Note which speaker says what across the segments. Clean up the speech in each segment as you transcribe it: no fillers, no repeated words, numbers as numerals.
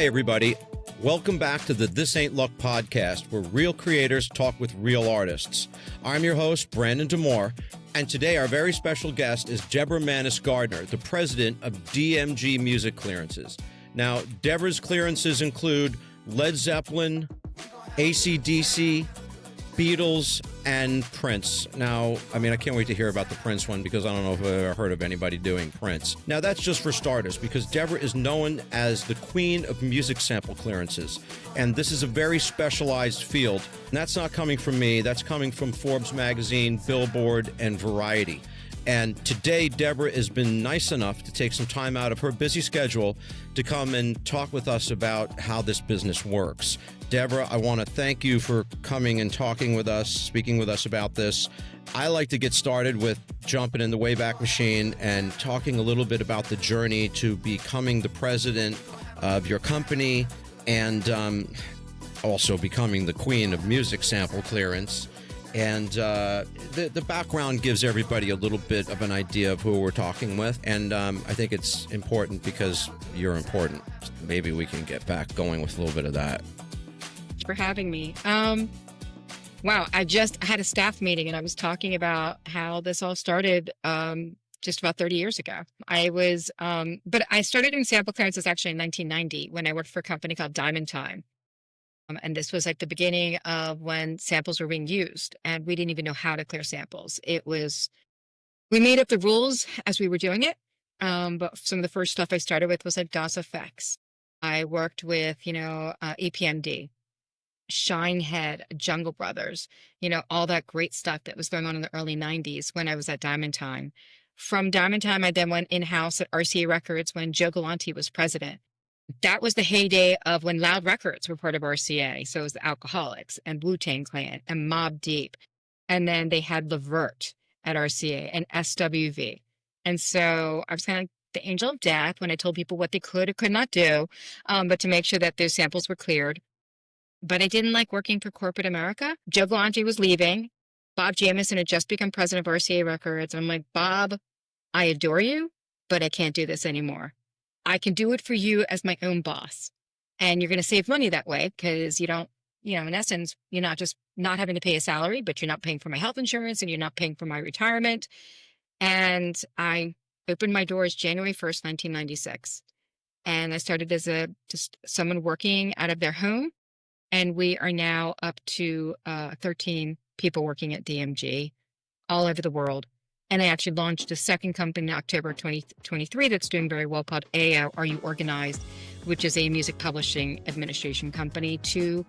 Speaker 1: Hi, everybody. Welcome back to the This Ain't Luck podcast, where real creators talk with real artists. I'm your host, Brandon Demore, and today our very special guest is Deborah Mannis Gardner, the president of DMG Music Clearances. Now, Deborah's clearances include Led Zeppelin, ACDC, Beatles, and Prince. Now, I can't wait to hear about the Prince one because I don't know if I've ever heard of anybody doing Prince. Now, that's just for starters because Deborah is known as the queen of music sample clearances. And this is a very specialized field. And that's not coming from me. That's coming from Forbes magazine, Billboard, and Variety. And today, Deborah has been nice enough to take some time out of her busy schedule to come and talk with us about how this business works. Deborah, I want to thank you for coming and talking with us, speaking with us about this. I like to get started with jumping in the Wayback Machine and talking a little bit about the journey to becoming the president of your company and also becoming the queen of music sample clearance. And the background gives everybody a little bit of an idea of who we're talking with. And I think it's important because you're important. Maybe we can get back going with a little bit of that.
Speaker 2: Thanks for having me. Wow, I just had a staff meeting and I was talking about how this all started just about 30 years ago. But I started in sample clearances actually in 1990 when I worked for a company called Diamond Time. And this was like the beginning of when samples were being used and we didn't even know how to clear samples. We made up the rules as we were doing it. But some of the first stuff I started with was like DOS effects. I worked with, EPMD, Shinehead, Jungle Brothers, all that great stuff that was going on in the early 90s when I was at Diamond Time. From Diamond Time, I then went in-house at RCA Records when Joe Galante was president. That was the heyday of when Loud Records were part of RCA. So it was the Alcoholics and Wu-Tang Clan and Mobb Deep. And then they had Levert at RCA and SWV. And so I was kind of the angel of death when I told people what they could or could not do, but to make sure that those samples were cleared. But I didn't like working for corporate America. Joe Galante was leaving. Bob Jamieson had just become president of RCA Records. I'm like, Bob, I adore you, but I can't do this anymore. I can do it for you as my own boss. And you're going to save money that way because you don't, in essence, you're not just not having to pay a salary, but you're not paying for my health insurance and you're not paying for my retirement. And I opened my doors January 1st, 1996. And I started as just someone working out of their home. And we are now up to 13 people working at DMG all over the world. And I actually launched a second company in October 2023 that's doing very well called AO, Are You Organized, which is a music publishing administration company to,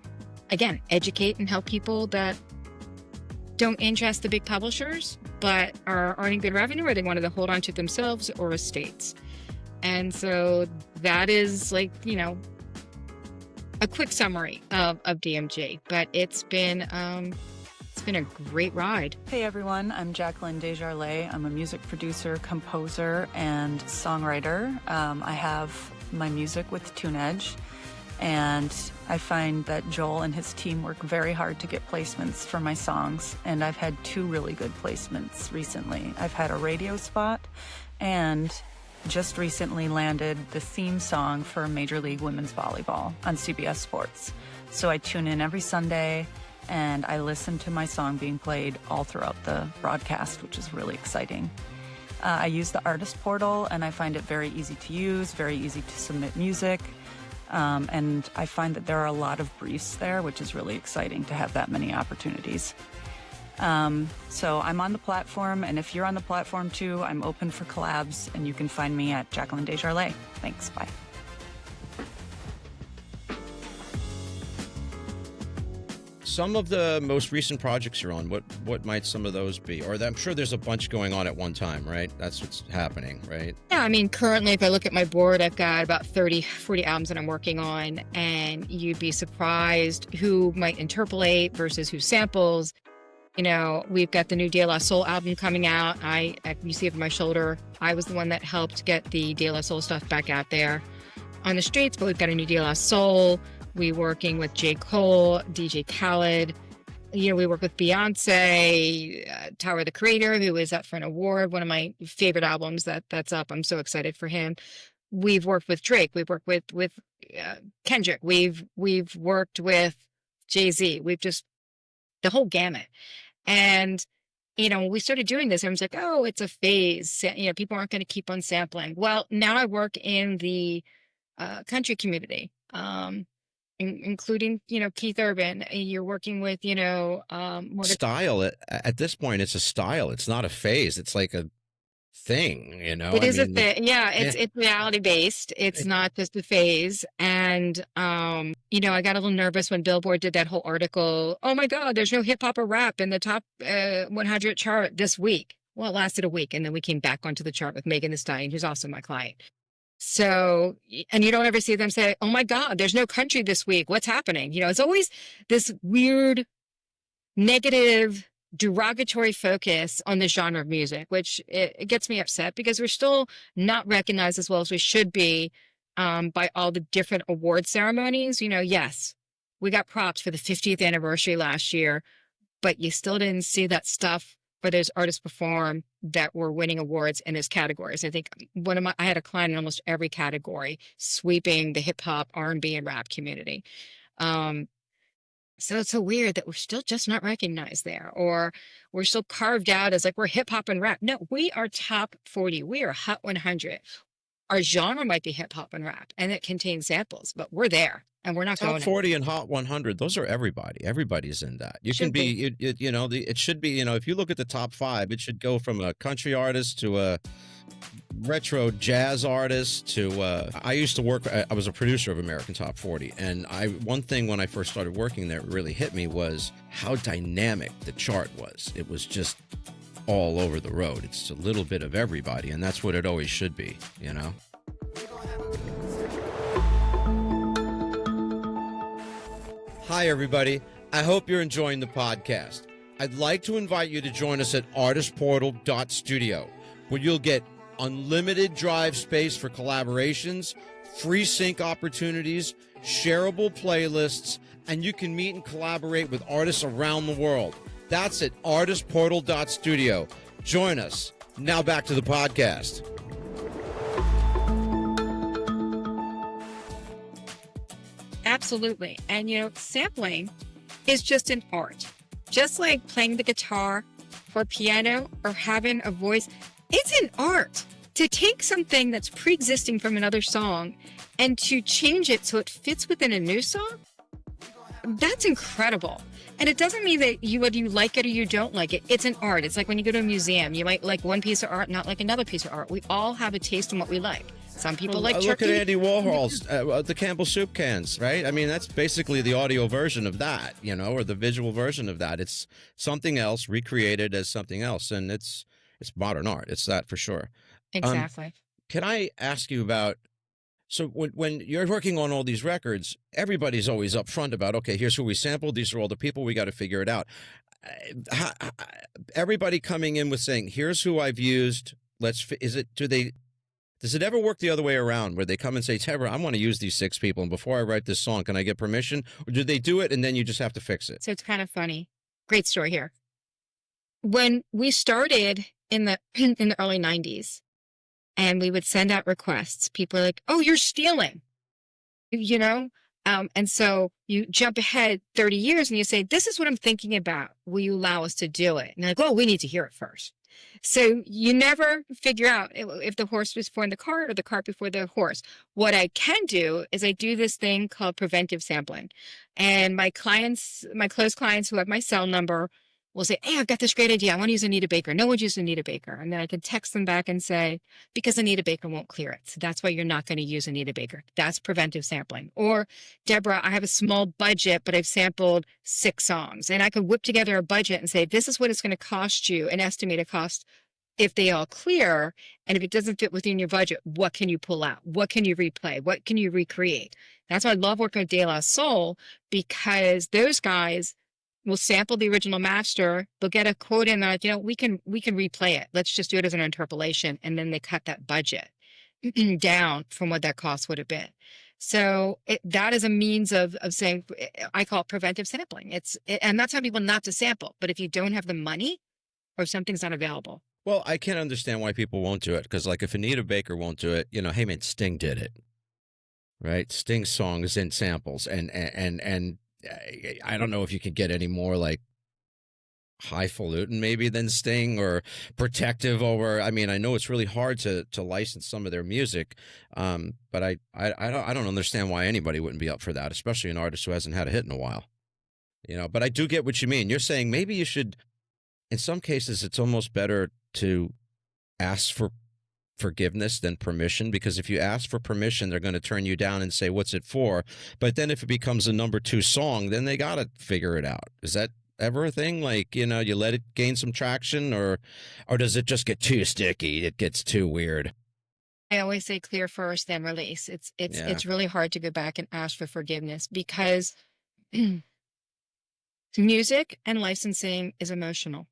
Speaker 2: again, educate and help people that don't interest the big publishers, but are earning good revenue or they wanted to hold on to themselves or estates. And so that is like, a quick summary of DMG, but it's been a great ride.
Speaker 3: Hey everyone, I'm Jacqueline Desjardins. I'm a music producer, composer, and songwriter. I have my music with TuneEdge, and I find that Joel and his team work very hard to get placements for my songs, and I've had 2 really good placements recently. I've had a radio spot, and just recently landed the theme song for Major League Women's Volleyball on CBS Sports. So I tune in every Sunday, and I listen to my song being played all throughout the broadcast, which is really exciting. I use the artist portal, and I find it very easy to use, very easy to submit music, and I find that there are a lot of briefs there, which is really exciting to have that many opportunities. So I'm on the platform, and if you're on the platform too, I'm open for collabs, and you can find me at Jacqueline Desjardins. Thanks, bye.
Speaker 1: Some of the most recent projects you're on, what might some of those be? Or I'm sure there's a bunch going on at one time, right? That's what's happening, right?
Speaker 2: Yeah, currently, if I look at my board, I've got about 40 albums that I'm working on, and you'd be surprised who might interpolate versus who samples. We've got the new De La Soul album coming out. You see it on my shoulder. I was the one that helped get the De La Soul stuff back out there on the streets, but we've got a new De La Soul. We're working with J. Cole, DJ Khaled. We work with Beyoncé, Tyler, the Creator, who is up for an award. One of my favorite albums that's up. I'm so excited for him. we've worked with Drake, we've worked with Kendrick, we've worked with Jay-Z, we've just the whole gamut. And when we started doing this, I was like, oh, it's a phase. People aren't going to keep on sampling. Well, now I work in the country community, including, Keith Urban. You're working with,
Speaker 1: style. At this point, it's a style. It's not a phase. It's like a thing,
Speaker 2: It is a thing. Yeah, it's reality based. It's not just a phase. And I got a little nervous when Billboard did that whole article. Oh my God, there's no hip hop or rap in the top 100 chart this week. Well, it lasted a week, and then we came back onto the chart with Megan Thee Stallion, who's also my client. So, and you don't ever see them say, "Oh my God, there's no country this week. What's happening?" It's always this weird, negative, derogatory focus on the genre of music, which it gets me upset because we're still not recognized as well as we should be by all the different award ceremonies. Yes, we got props for the 50th anniversary last year, but you still didn't see that stuff where those artists perform that were winning awards in those categories. I think I had a client in almost every category, sweeping the hip hop, R&B, and rap community. So it's so weird that we're still just not recognized there, or we're still carved out as like we're hip hop and rap. No, we are top 40. We are Hot 100. Our genre might be hip hop and rap, and it contains samples, but we're there, and we're not
Speaker 1: top
Speaker 2: going
Speaker 1: 40 and Hot 100. Those are everybody. Everybody's in that. You can be, it should be. If you look at the top 5, it should go from a country artist to a retro jazz artist to I used to work, I was a producer of American Top 40, and one thing when I first started working there really hit me was how dynamic the chart was. It was just all over the road. It's a little bit of everybody, and that's what it always should be. Hi everybody, I hope you're enjoying the podcast. I'd like to invite you to join us at artistportal.studio, where you'll get unlimited drive space for collaborations, free sync opportunities, shareable playlists, and you can meet and collaborate with artists around the world. That's at artistportal.studio. Join us. Now back to the podcast.
Speaker 2: Absolutely. And, sampling is just an art. Just like playing the guitar or piano or having a voice, it's an art. To take something that's pre-existing from another song and to change it so it fits within a new song, that's incredible. And it doesn't mean that whether you like it or you don't like it, it's an art. It's like when you go to a museum, you might like one piece of art, not like another piece of art. We all have a taste in what we like. Some people like turkey.
Speaker 1: Look at Andy Warhol's, the Campbell soup cans, right? I mean, that's basically the audio version of that, or the visual version of that. It's something else recreated as something else, and it's modern art. It's that for sure.
Speaker 2: Exactly.
Speaker 1: Can I ask you about, so when you're working on all these records, everybody's always upfront about, okay, here's who we sampled. These are all the people. We got to figure it out. Everybody coming in with saying, here's who I've used. Does it ever work the other way around where they come and say, Deborah, I want to use these 6 people, and before I write this song, can I get permission? Or do they do it and then you just have to fix it?
Speaker 2: So it's kind of funny. Great story here. When we started in the early 90s and we would send out requests, people are like, oh, you're stealing, and so you jump ahead 30 years and you say, this is what I'm thinking about. Will you allow us to do it? And they're like, oh, we need to hear it first. So you never figure out if the horse was before the cart or the cart before the horse. What I can do is I do this thing called preventive sampling. And my close clients who have my cell number will say, hey, I've got this great idea. I want to use Anita Baker. No one's used Anita Baker. And then I can text them back and say, because Anita Baker won't clear it. So that's why you're not going to use Anita Baker. That's preventive sampling. Or, Deborah, I have a small budget, but I've sampled 6 songs. And I could whip together a budget and say, this is what it's going to cost you, an estimated cost if they all clear. And if it doesn't fit within your budget, what can you pull out? What can you replay? What can you recreate? That's why I love working with De La Soul, because those guys will sample the original master. They'll get a quote in that, we can replay it. Let's just do it as an interpolation. And then they cut that budget down from what that cost would have been. So that is a means of saying, I call it preventive sampling. And that's how people not to sample. But if you don't have the money or if something's not available,
Speaker 1: Well, I can't understand why people won't do it because, like, if Anita Baker won't do it, hey, man, Sting did it, right? Sting's song is in samples, and I don't know if you can get any more like highfalutin maybe than Sting or protective over. I mean, I know it's really hard to license some of their music, but I don't understand why anybody wouldn't be up for that, especially an artist who hasn't had a hit in a while. But I do get what you mean. You're saying maybe you should. In some cases, it's almost better to ask for forgiveness than permission, because if you ask for permission, they're going to turn you down and say, "What's it for?" But then if it becomes a number two song, then they got to figure it out. Is that ever a thing? Like, you let it gain some traction, or does it just get too sticky? It gets too weird.
Speaker 2: I always say clear first, then release. It's
Speaker 1: Yeah.
Speaker 2: it's really hard to go back and ask for forgiveness because music and licensing is emotional.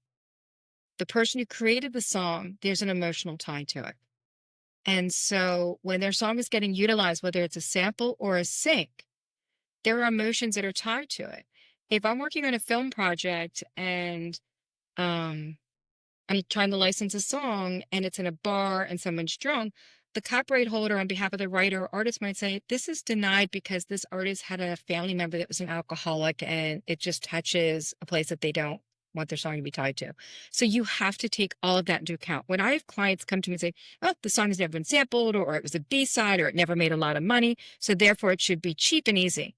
Speaker 2: The person who created the song, there's an emotional tie to it. And so when their song is getting utilized, whether it's a sample or a sync, there are emotions that are tied to it. If I'm working on a film project and I'm trying to license a song and it's in a bar and someone's drunk, the copyright holder on behalf of the writer or artist might say, this is denied because this artist had a family member that was an alcoholic and it just touches a place that they don't want their song to be tied to. So you have to take all of that into account. When I have clients come to me and say, oh, the song has never been sampled, or it was a B-side, or it never made a lot of money, so therefore it should be cheap and easy.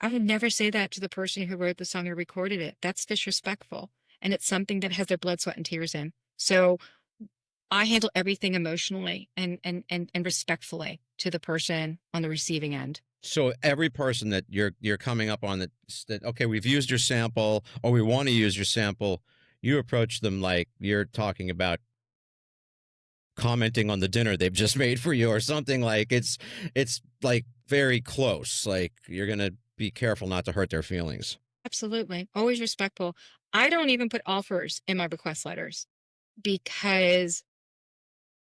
Speaker 2: I would never say that to the person who wrote the song or recorded it. That's disrespectful. And it's something that has their blood, sweat, and tears in. So I handle everything emotionally and respectfully to the person on the receiving end.
Speaker 1: So every person that you're coming up on that, okay, we've used your sample or we want to use your sample, you approach them like you're talking about commenting on the dinner they've just made for you or something. Like it's like very close. Like you're going to be careful not to hurt their feelings.
Speaker 2: Absolutely. Always respectful. I don't even put offers in my request letters because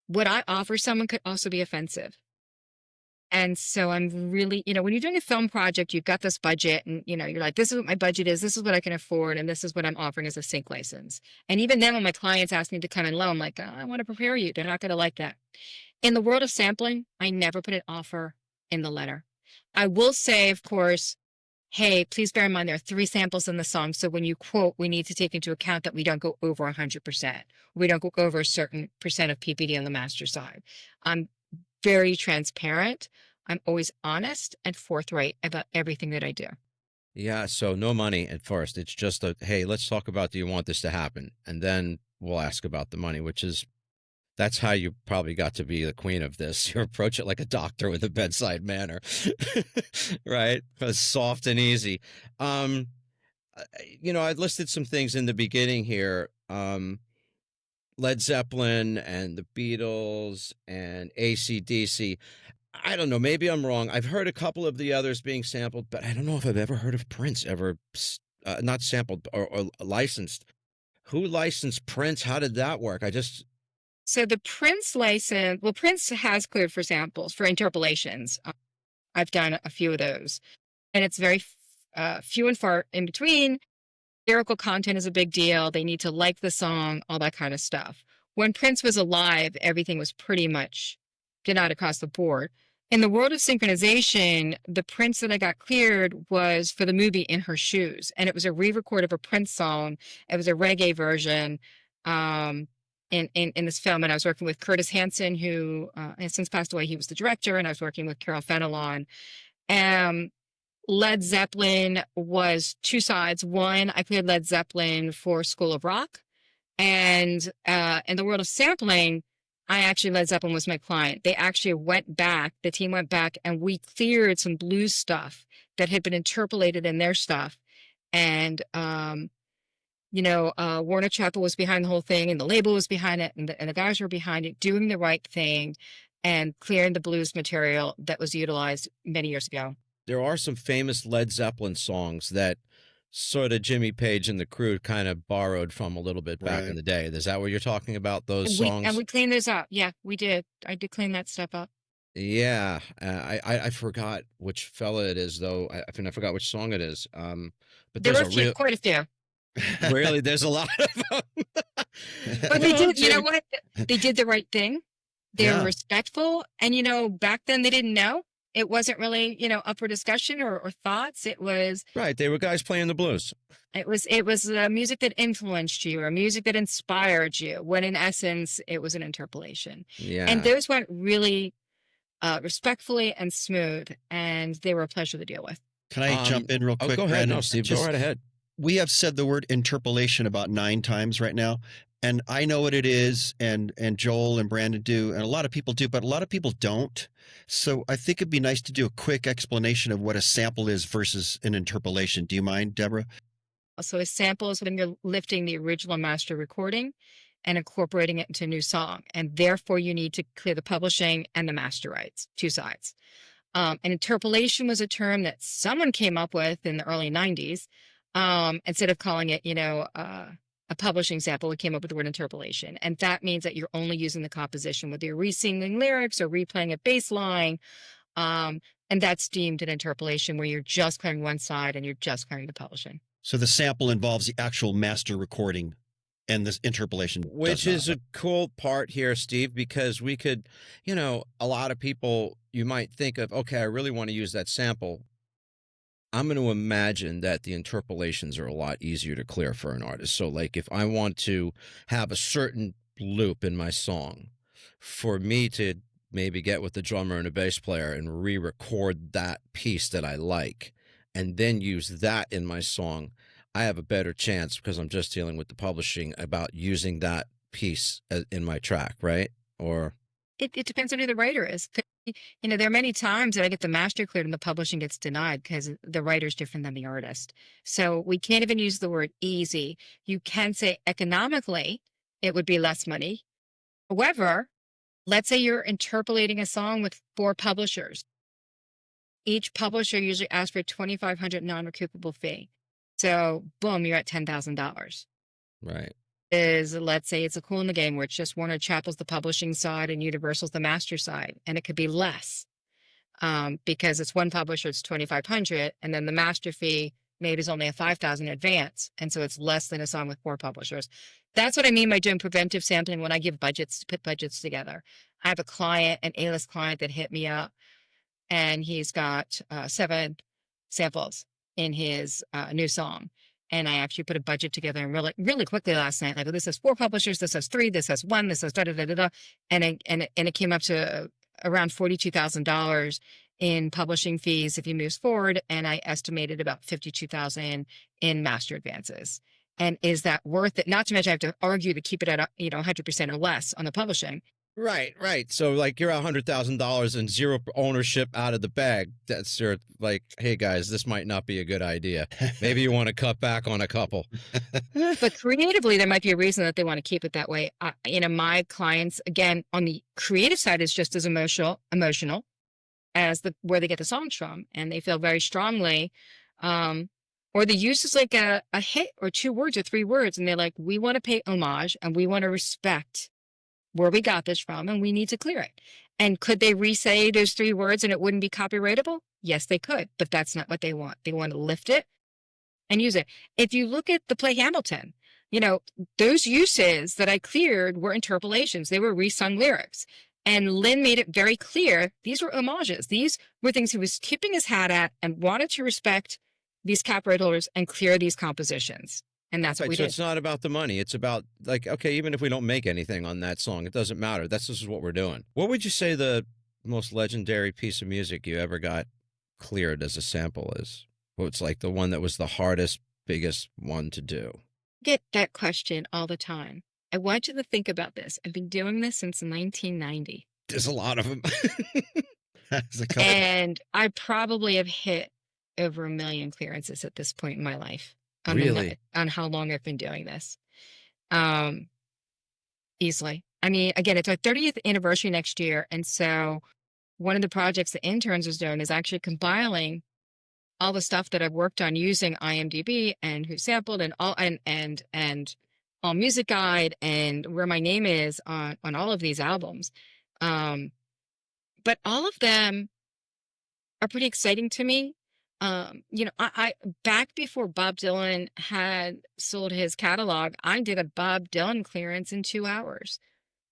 Speaker 2: what I offer someone could also be offensive. And so I'm really, when you're doing a film project, you've got this budget and, you're like, this is what my budget is. This is what I can afford. And this is what I'm offering as a sync license. And even then, when my clients ask me to come in low, I'm like, I want to prepare you. They're not going to like that. In the world of sampling, I never put an offer in the letter. I will say, of course, hey, please bear in mind there are 3 samples in the song. So when you quote, we need to take into account that we don't go over 100%. We don't go over a certain percent of PPD on the master side. I'm very transparent. I'm always honest and forthright about everything that I do.
Speaker 1: Yeah, so no money at first. It's just hey, let's talk about, do you want this to happen? And then we'll ask about the money, that's how you probably got to be the queen of this. You approach it like a doctor with a bedside manner, right? Soft and easy. I listed some things in the beginning here. Led Zeppelin and the Beatles and ACDC. I don't know. Maybe I'm wrong. I've heard a couple of the others being sampled, but I don't know if I've ever heard of Prince ever not sampled or licensed. Who licensed Prince? How did that work?
Speaker 2: So the Prince license, Prince has cleared for samples, for interpolations. I've done a few of those. And it's very few and far in between. Lyrical content is a big deal. They need to like the song, all that kind of stuff. When Prince was alive, everything was pretty much denied across the board. In the world of synchronization, the Prince that I got cleared was for the movie In Her Shoes. And it was a re-record of a Prince song. It was a reggae version in this film. And I was working with Curtis Hanson, who has since passed away. He was the director. And I was working with Carol Fenelon. Led Zeppelin was 2 sides. One, I cleared Led Zeppelin for School of Rock. And in the world of sampling, Led Zeppelin was my client. They actually went back, the team went back, and we cleared some blues stuff that had been interpolated in their stuff. And, Warner Chappell was behind the whole thing, and the label was behind it, and the guys were behind it, doing the right thing and clearing the blues material that was utilized many years ago.
Speaker 1: There are some famous Led Zeppelin songs that sort of Jimmy Page and the crew kind of borrowed from a little bit back in the day. Is that what you're talking about, those songs?
Speaker 2: And we cleaned those up. Yeah, we did. I did clean that stuff up.
Speaker 1: Yeah. I forgot which fella it is, though. I forgot which song it is. But
Speaker 2: there were quite a few.
Speaker 1: Really, there's a lot of them.
Speaker 2: But they did, you know what? They did the right thing. They were
Speaker 4: Yeah.
Speaker 2: respectful. And, back then they didn't know. It wasn't really, up for discussion or thoughts. It was
Speaker 1: Right. They were guys playing the blues.
Speaker 2: music that influenced you or music that inspired you, when in essence it was an interpolation.
Speaker 1: Yeah.
Speaker 2: And those went really respectfully and smooth, and they were a pleasure to deal with.
Speaker 4: Can I jump in real quick,
Speaker 1: Go ahead.
Speaker 4: Brandon?
Speaker 1: No, Steve, go right ahead.
Speaker 4: We have said the word interpolation about 9 times right now, and I know what it is, and Joel and Brandon do, and a lot of people do, but a lot of people don't. So I think it'd be nice to do a quick explanation of what a sample is versus an interpolation. Do you mind, Deborah?
Speaker 2: So a sample is when you're lifting the original master recording and incorporating it into a new song, and therefore you need to clear the publishing and the master rights, 2 sides. And interpolation was a term that someone came up with in the early 90s. Instead of calling it, a publishing sample, we came up with the word interpolation. And that means that you're only using the composition, whether you're re-singing lyrics or replaying a bass line. And that's deemed an interpolation, where you're just clearing one side and you're just clearing the publishing.
Speaker 4: So the sample involves the actual master recording, and this interpolation
Speaker 1: Which is a cool part here, Steve, because we could, a lot of people, you might think of, okay, I really want to use that sample. I'm going to imagine that the interpolations are a lot easier to clear for an artist. So like if I want to have a certain loop in my song, for me to maybe get with the drummer and a bass player and re-record that piece that I like, and then use that in my song, I have a better chance, because I'm just dealing with the publishing, about using that piece in my track, right? Or
Speaker 2: It depends on who the writer is. There are many times that I get the master cleared and the publishing gets denied because the writer's different than the artist. So we can't even use the word easy. You can say economically, it would be less money. However, let's say you're interpolating a song with 4 publishers. Each publisher usually asks for a $2,500 non-recoupable fee. So boom, you're at $10,000.
Speaker 1: right.
Speaker 2: Let's say it's a Cool in the Game, where it's just Warner Chappell's the publishing side and Universal's the master side, and it could be less because it's one publisher, it's $2,500, and then the master fee maybe is only a $5,000 advance, and so it's less than a song with 4 publishers. That's what I mean by doing preventive sampling. When I give budgets, to put budgets together, I have a client, an A-list client, that hit me up, and he's got 7 samples in his new song. And I actually put a budget together, and really quickly last night, like, this has 4 publishers, this has 3, this has 1, this has da da da da da, and it came up to around $42,000 in publishing fees if he moves forward, and I estimated about $52,000 in master advances. And is that worth it? Not to mention I have to argue to keep it at 100% or less on the publishing.
Speaker 1: Right. So like you're $100,000 and 0 ownership out of the bag. That's your like, hey guys, this might not be a good idea. Maybe you want to cut back on a couple.
Speaker 2: But creatively, there might be a reason that they want to keep it that way. My clients, again, on the creative side, is just as emotional as where they get the songs from, and they feel very strongly. Or the use is like a hit or 2 words or 3 words, and they're like, we want to pay homage and we want to respect where we got this from, and we need to clear it. And could they re-say those 3 words and it wouldn't be copyrightable? Yes, they could, but that's not what they want. They want to lift it and use it. If you look at the play Hamilton, those uses that I cleared were interpolations. They were resung lyrics. And Lin made it very clear these were homages. These were things he was tipping his hat at and wanted to respect these copyright holders and clear these compositions. And that's what we did.
Speaker 1: It's not about the money. It's about, like, okay, even if we don't make anything on that song, it doesn't matter. This is what we're doing. What would you say the most legendary piece of music you ever got cleared as a sample is? What's like the one that was the hardest, biggest one to do?
Speaker 2: I get that question all the time. I want you to think about this. I've been doing this since 1990.
Speaker 1: There's a lot of them.
Speaker 2: And I probably have hit over 1 million clearances at this point in my life.
Speaker 1: Really?
Speaker 2: On how long I've been doing this. Easily. I mean, again, it's our 30th anniversary next year. And so one of the projects the interns was doing is actually compiling all the stuff that I've worked on using IMDb and who sampled and all and All Music Guide and where my name is on all of these albums. But all of them are pretty exciting to me I back before Bob Dylan had sold his catalog, I did a Bob Dylan clearance in 2 hours.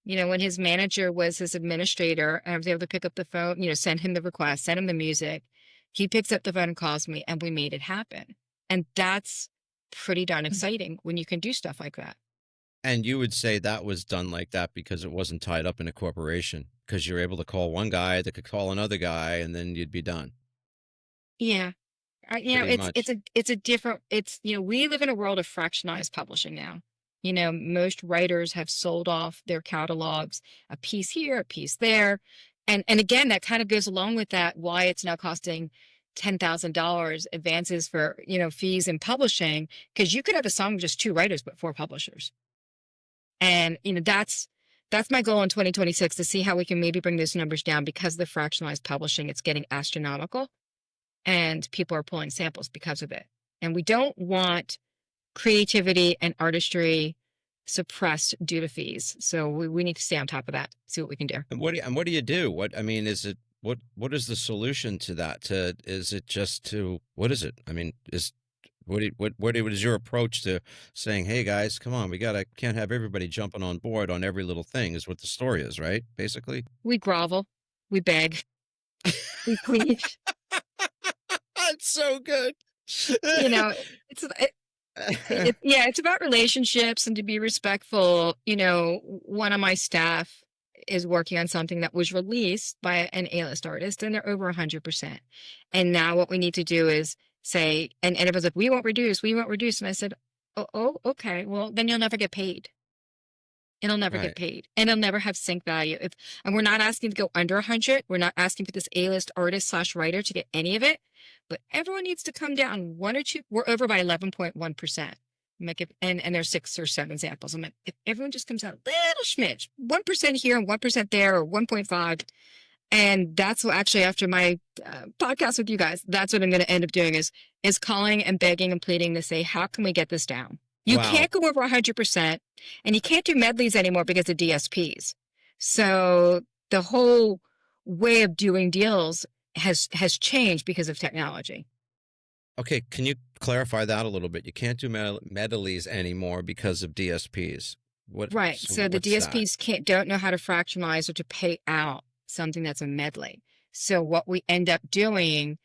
Speaker 2: When his manager was his administrator, I was able to pick up the phone, send him the request, send him the music. He picks up the phone and calls me, and we made it happen. And that's pretty darn exciting when you can do stuff like that.
Speaker 1: And you would say that was done like that because it wasn't tied up in a corporation, because you're able to call one guy that could call another guy, and then you'd be done.
Speaker 2: Yeah.
Speaker 1: Pretty much.
Speaker 2: We live in a world of fractionalized publishing now. Most writers have sold off their catalogs, a piece here, a piece there. And again, that kind of goes along with that, why it's now costing $10,000 advances for, fees in publishing, because you could have a song with just 2 writers, but 4 publishers. And, that's my goal in 2026, to see how we can maybe bring those numbers down, because of the fractionalized publishing, it's getting astronomical, and people are pulling samples because of it. And we don't want creativity and artistry suppressed due to fees. So we need to stay on top of that, see what we can do.
Speaker 1: And what do you do? What is the solution to that? Is it just to, what is it? I mean, what is your approach to saying, hey guys, come on, can't have everybody jumping on board on every little thing, is what the story is, right? Basically.
Speaker 2: We grovel, we beg, we plead.
Speaker 1: That's so good.
Speaker 2: It's about relationships and to be respectful. One of my staff is working on something that was released by an A-list artist, and they're over 100%. And now what we need to do is say, and everyone's like, we won't reduce. And I said, oh, okay, well, then you'll never get paid. It'll never get paid, and it'll never have sync value. And we're not asking to go under 100. We're not asking for this A-list artist / writer to get any of it, but everyone needs to come down 1 or 2. We're over by 11.1%. And there's 6 or 7 samples. I'm like, if everyone just comes out a little smidge, 1% here and 1% there, or 1.5. And that's what, actually, after my podcast with you guys, that's what I'm going to end up doing is calling and begging and pleading to say, how can we get this down? You can't go over 100%, and you can't do medleys anymore because of DSPs. So the whole way of doing deals has changed because of technology.
Speaker 1: Okay, can you clarify that a little bit? You can't do medleys anymore because of DSPs.
Speaker 2: Right. So the DSPs don't know how to fractionalize or to pay out something that's a medley. So what we end up doing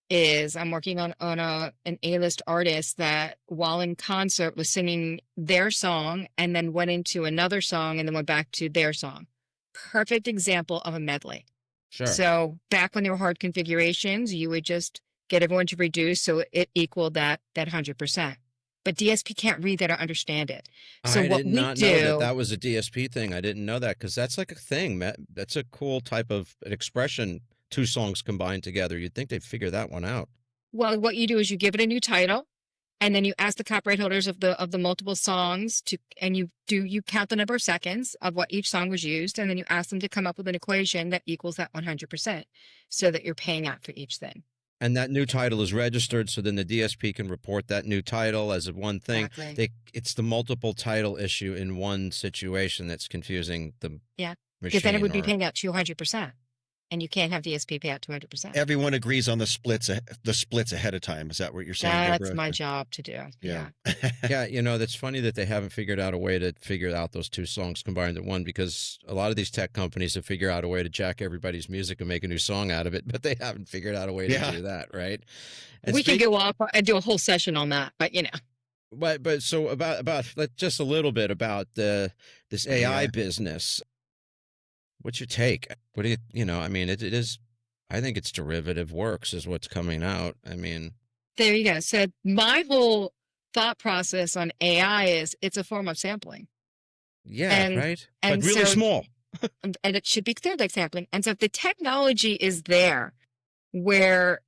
Speaker 2: is, I'm working on an A-list artist that, while in concert, was singing their song and then went into another song and then went back to their song. Perfect example of a medley.
Speaker 1: Sure.
Speaker 2: So back when there were hard configurations, you would just get everyone to reduce so it equaled that 100%. But DSP can't read that or understand it. So
Speaker 1: I
Speaker 2: what
Speaker 1: did
Speaker 2: we
Speaker 1: not
Speaker 2: do,
Speaker 1: know that was a DSP thing. I didn't know that, because that's like a thing. That's a cool type of an expression. 2 songs combined together. You'd think they'd figure that one out.
Speaker 2: well, what you do is you give it a new title, and then you ask the copyright holders of the multiple songs and you count the number of seconds of what each song was used, and then you ask them to come up with an equation that equals that 100%, so that you're paying out for each thing.
Speaker 1: And that new title is registered, so then the DSP can report that new title as one thing.
Speaker 2: Exactly.
Speaker 1: It's the multiple title issue in one situation that's confusing the
Speaker 2: Yeah,
Speaker 1: machine.
Speaker 2: because then it would be paying out 200%, and you can't have DSP pay out 200%.
Speaker 4: Everyone agrees on the splits ahead of time. Is that what you're saying,
Speaker 2: That's
Speaker 4: Deborah?
Speaker 2: my job to do.
Speaker 4: Yeah.
Speaker 1: Yeah, that's funny that they haven't figured out a way to figure out those 2 songs combined in one, because a lot of these tech companies have figured out a way to jack everybody's music and make a new song out of it, but they haven't figured out a way to do that, right? And
Speaker 2: we can go off and do a whole session on that, but
Speaker 1: But so about just a little bit about this AI business. What's your take? What do I mean, it is, I think it's derivative works is what's coming out. I mean,
Speaker 2: there you go. So my whole thought process on AI is it's a form of sampling.
Speaker 1: Yeah, right.
Speaker 2: And
Speaker 1: but really small.
Speaker 2: And it should be cleared like sampling. And so if the technology is there where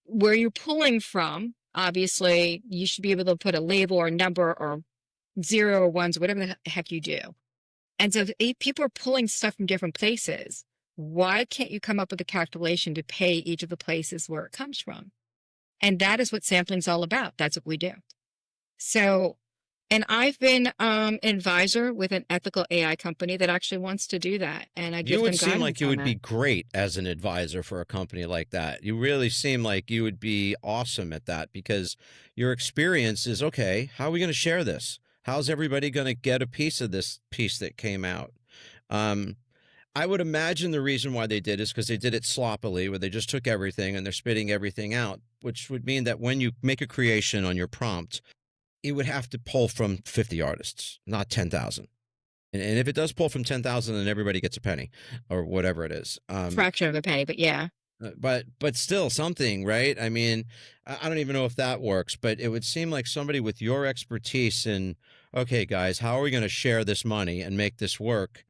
Speaker 2: you're pulling from, obviously you should be able to put a label or number or 0 or 1s, whatever the heck you do. And so if people are pulling stuff from different places, why can't you come up with a calculation to pay each of the places where it comes from? And that is what sampling is all about. That's what we do. So And I've been an advisor with an ethical AI company that actually wants to do that. And I
Speaker 1: You
Speaker 2: give them
Speaker 1: would seem like
Speaker 2: guidance
Speaker 1: you
Speaker 2: on
Speaker 1: would
Speaker 2: that.
Speaker 1: be great as an advisor for a company like that. You really seem like you would be awesome at that because your experience is okay. How are we going to share this? How's everybody going to get a piece of this piece that came out? Um, I would imagine the reason why they did is because they did it sloppily, where they just took everything and they're spitting everything out, which would mean that when you make a creation on your prompt, it would have to pull from 50 artists, not 10,000. And if it does pull from 10,000, then everybody gets a penny or whatever it is.
Speaker 2: Fraction of a penny, but yeah.
Speaker 1: But still something, right? I mean, I don't even know if that works, but it would seem like somebody with your expertise in, okay, guys, how are we going to share this money and make this work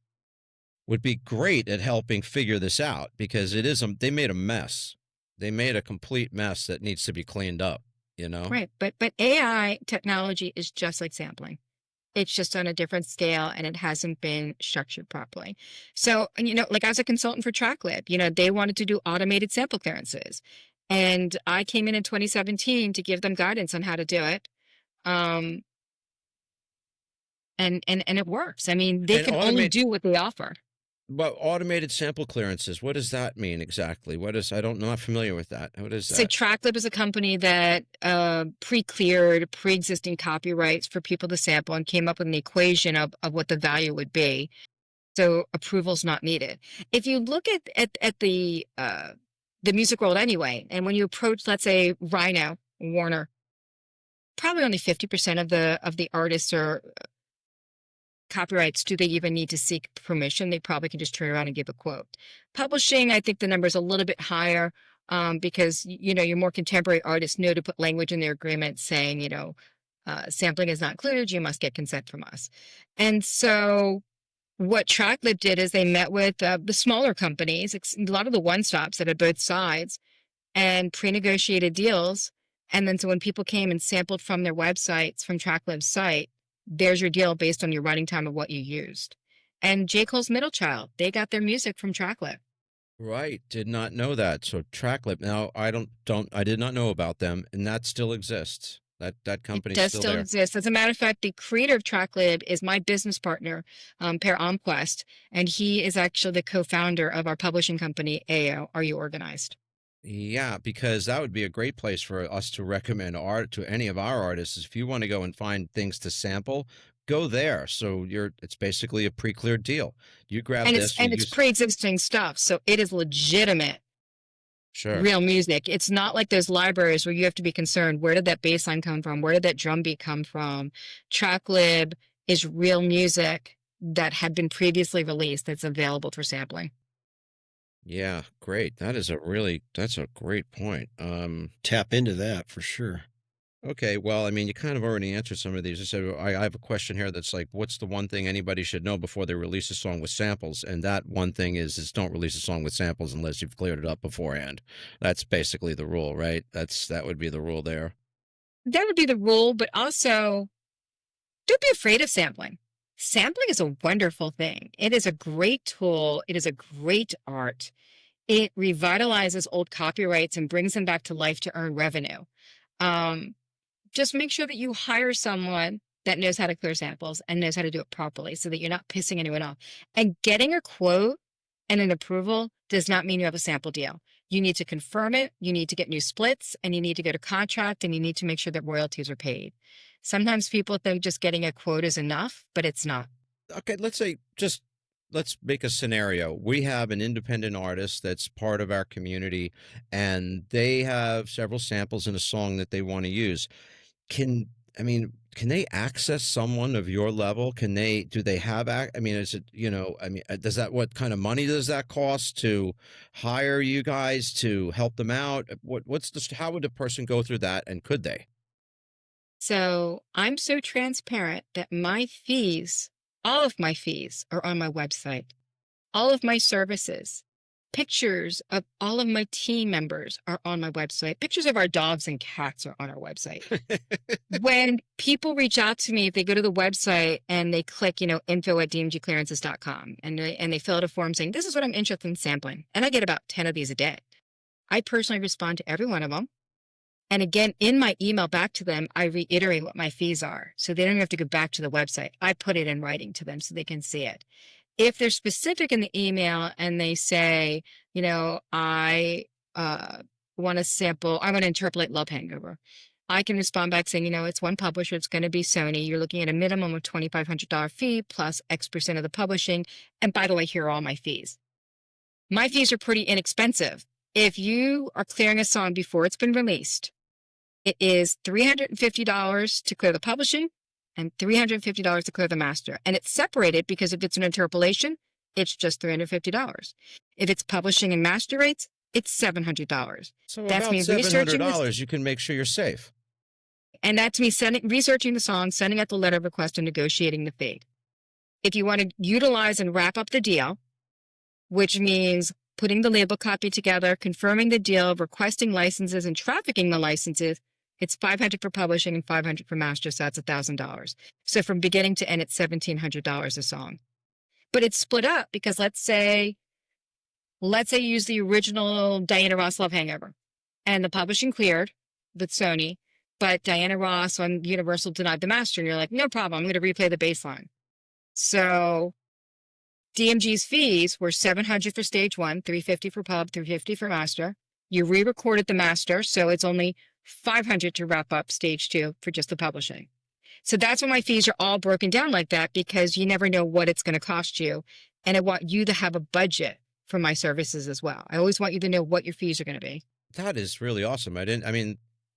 Speaker 1: would be great at helping figure this out because they made a mess. They made a complete mess that needs to be cleaned up, you know?
Speaker 2: Right. But AI technology is just like sampling. It's just on a different scale and it hasn't been structured properly. So, like as a consultant for TrackLib, they wanted to do automated sample clearances. And I came in 2017 to give them guidance on how to do it. And it works. I mean, they
Speaker 1: And
Speaker 2: can only do what they offer.
Speaker 1: But automated sample clearances, what does that mean exactly? I'm not familiar with that. What is that?
Speaker 2: So TrackLib is a company that pre-cleared pre-existing copyrights for people to sample and came up with an equation of what the value would be. So approval's not needed. If you look at the music world anyway, and when you approach, let's say, Rhino, Warner, probably only 50% of the artists or copyrights do they even need to seek permission. They probably can just turn around and give a quote. Publishing, I think the number is a little bit higher because your more contemporary artists know to put language in their agreement saying sampling is not included, you must get consent from us. And so what TrackLib did is they met with the smaller companies, a lot of the one-stops that had both sides, and pre-negotiated deals. And then so when people came and sampled from their websites, from TrackLib's site, there's your deal based on your running time of what you used. And J. Cole's Middle Child, they got their music from TrackLib.
Speaker 1: Right. Did not know that. So TrackLib. Now I did not know about them, and that still exists. That company
Speaker 2: does still exist. As a matter of fact, the creator of TrackLib is my business partner, Per Almquist, and he is actually the co-founder of our publishing company, AO. Are You Organized?
Speaker 1: Yeah, because that would be a great place for us to recommend art to any of our artists. If you want to go and find things to sample, go there. So it's basically a pre-cleared deal. You grab this,
Speaker 2: it's pre-existing stuff, so it is legitimate.
Speaker 1: Sure.
Speaker 2: Real music. It's not like those libraries where you have to be concerned, where did that bass line come from? Where did that drum beat come from? TrackLib is real music that had been previously released that's available for sampling.
Speaker 1: Yeah, great. That's a great point.
Speaker 4: Tap into that for sure.
Speaker 1: Okay, well, I mean, you kind of already answered some of these. I have a question here that's like, what's the one thing anybody should know before they release a song with samples? And that one thing is don't release a song with samples unless you've cleared it up beforehand. That's basically the rule, right? That would be the rule there.
Speaker 2: That would be the rule, but also don't be afraid of sampling. Sampling is a wonderful thing. It is a great tool. It is a great art. It revitalizes old copyrights and brings them back to life to earn revenue. Just make sure that you hire someone that knows how to clear samples and knows how to do it properly so that you're not pissing anyone off. And getting a quote and an approval does not mean you have a sample deal. You need to confirm it, you need to get new splits, and you need to go to contract, and you need to make sure that royalties are paid. Sometimes people think just getting a quote is enough, but it's not.
Speaker 1: Okay, let's make a scenario. We have an independent artist that's part of our community, and they have several samples in a song that they want to use. Can they access someone of your level? Is it, what kind of money does that cost to hire you guys to help them out? How would a person go through that, and could they?
Speaker 2: So I'm so transparent that all of my fees are on my website. All of my services, pictures of all of my team members are on my website. Pictures of our dogs and cats are on our website. When people reach out to me, if they go to the website and they click, info@dmgclearances.com and they fill out a form saying, this is what I'm interested in sampling. And I get about 10 of these a day. I personally respond to every one of them. And again, in my email back to them, I reiterate what my fees are. So they don't have to go back to the website. I put it in writing to them so they can see it. If they're specific in the email and they say, I want to sample, I want to interpolate Love Hangover, I can respond back saying, it's one publisher. It's going to be Sony. You're looking at a minimum of $2,500 fee plus X% of the publishing. And by the way, here are all my fees. My fees are pretty inexpensive. If you are clearing a song before it's been released, it is $350 to clear the publishing and $350 to clear the master. And it's separated because if it's an interpolation, it's just $350. If it's publishing and master rates, it's $700.
Speaker 1: So
Speaker 2: that's
Speaker 1: about
Speaker 2: me researching
Speaker 1: $700, you can make sure you're safe.
Speaker 2: And that's me researching the song, sending out the letter of request, and negotiating the fee. If you want to utilize and wrap up the deal, which means putting the label copy together, confirming the deal, requesting licenses, and trafficking the licenses, it's $500 for publishing and $500 for master, so that's $1,000. So from beginning to end, it's $1,700 a song. But it's split up because let's say you use the original Diana Ross Love Hangover, and the publishing cleared with Sony, but Diana Ross on Universal denied the master, and you're like, no problem, I'm going to replay the bass line. So DMG's fees were $700 for stage one, $350 for pub, $350 for master. You re-recorded the master, so it's only $500 to wrap up stage two for just the publishing. So that's why my fees are all broken down like that, because you never know what it's going to cost you. And I want you to have a budget for my services as well. I always want you to know what your fees are going to be.
Speaker 1: That is really awesome.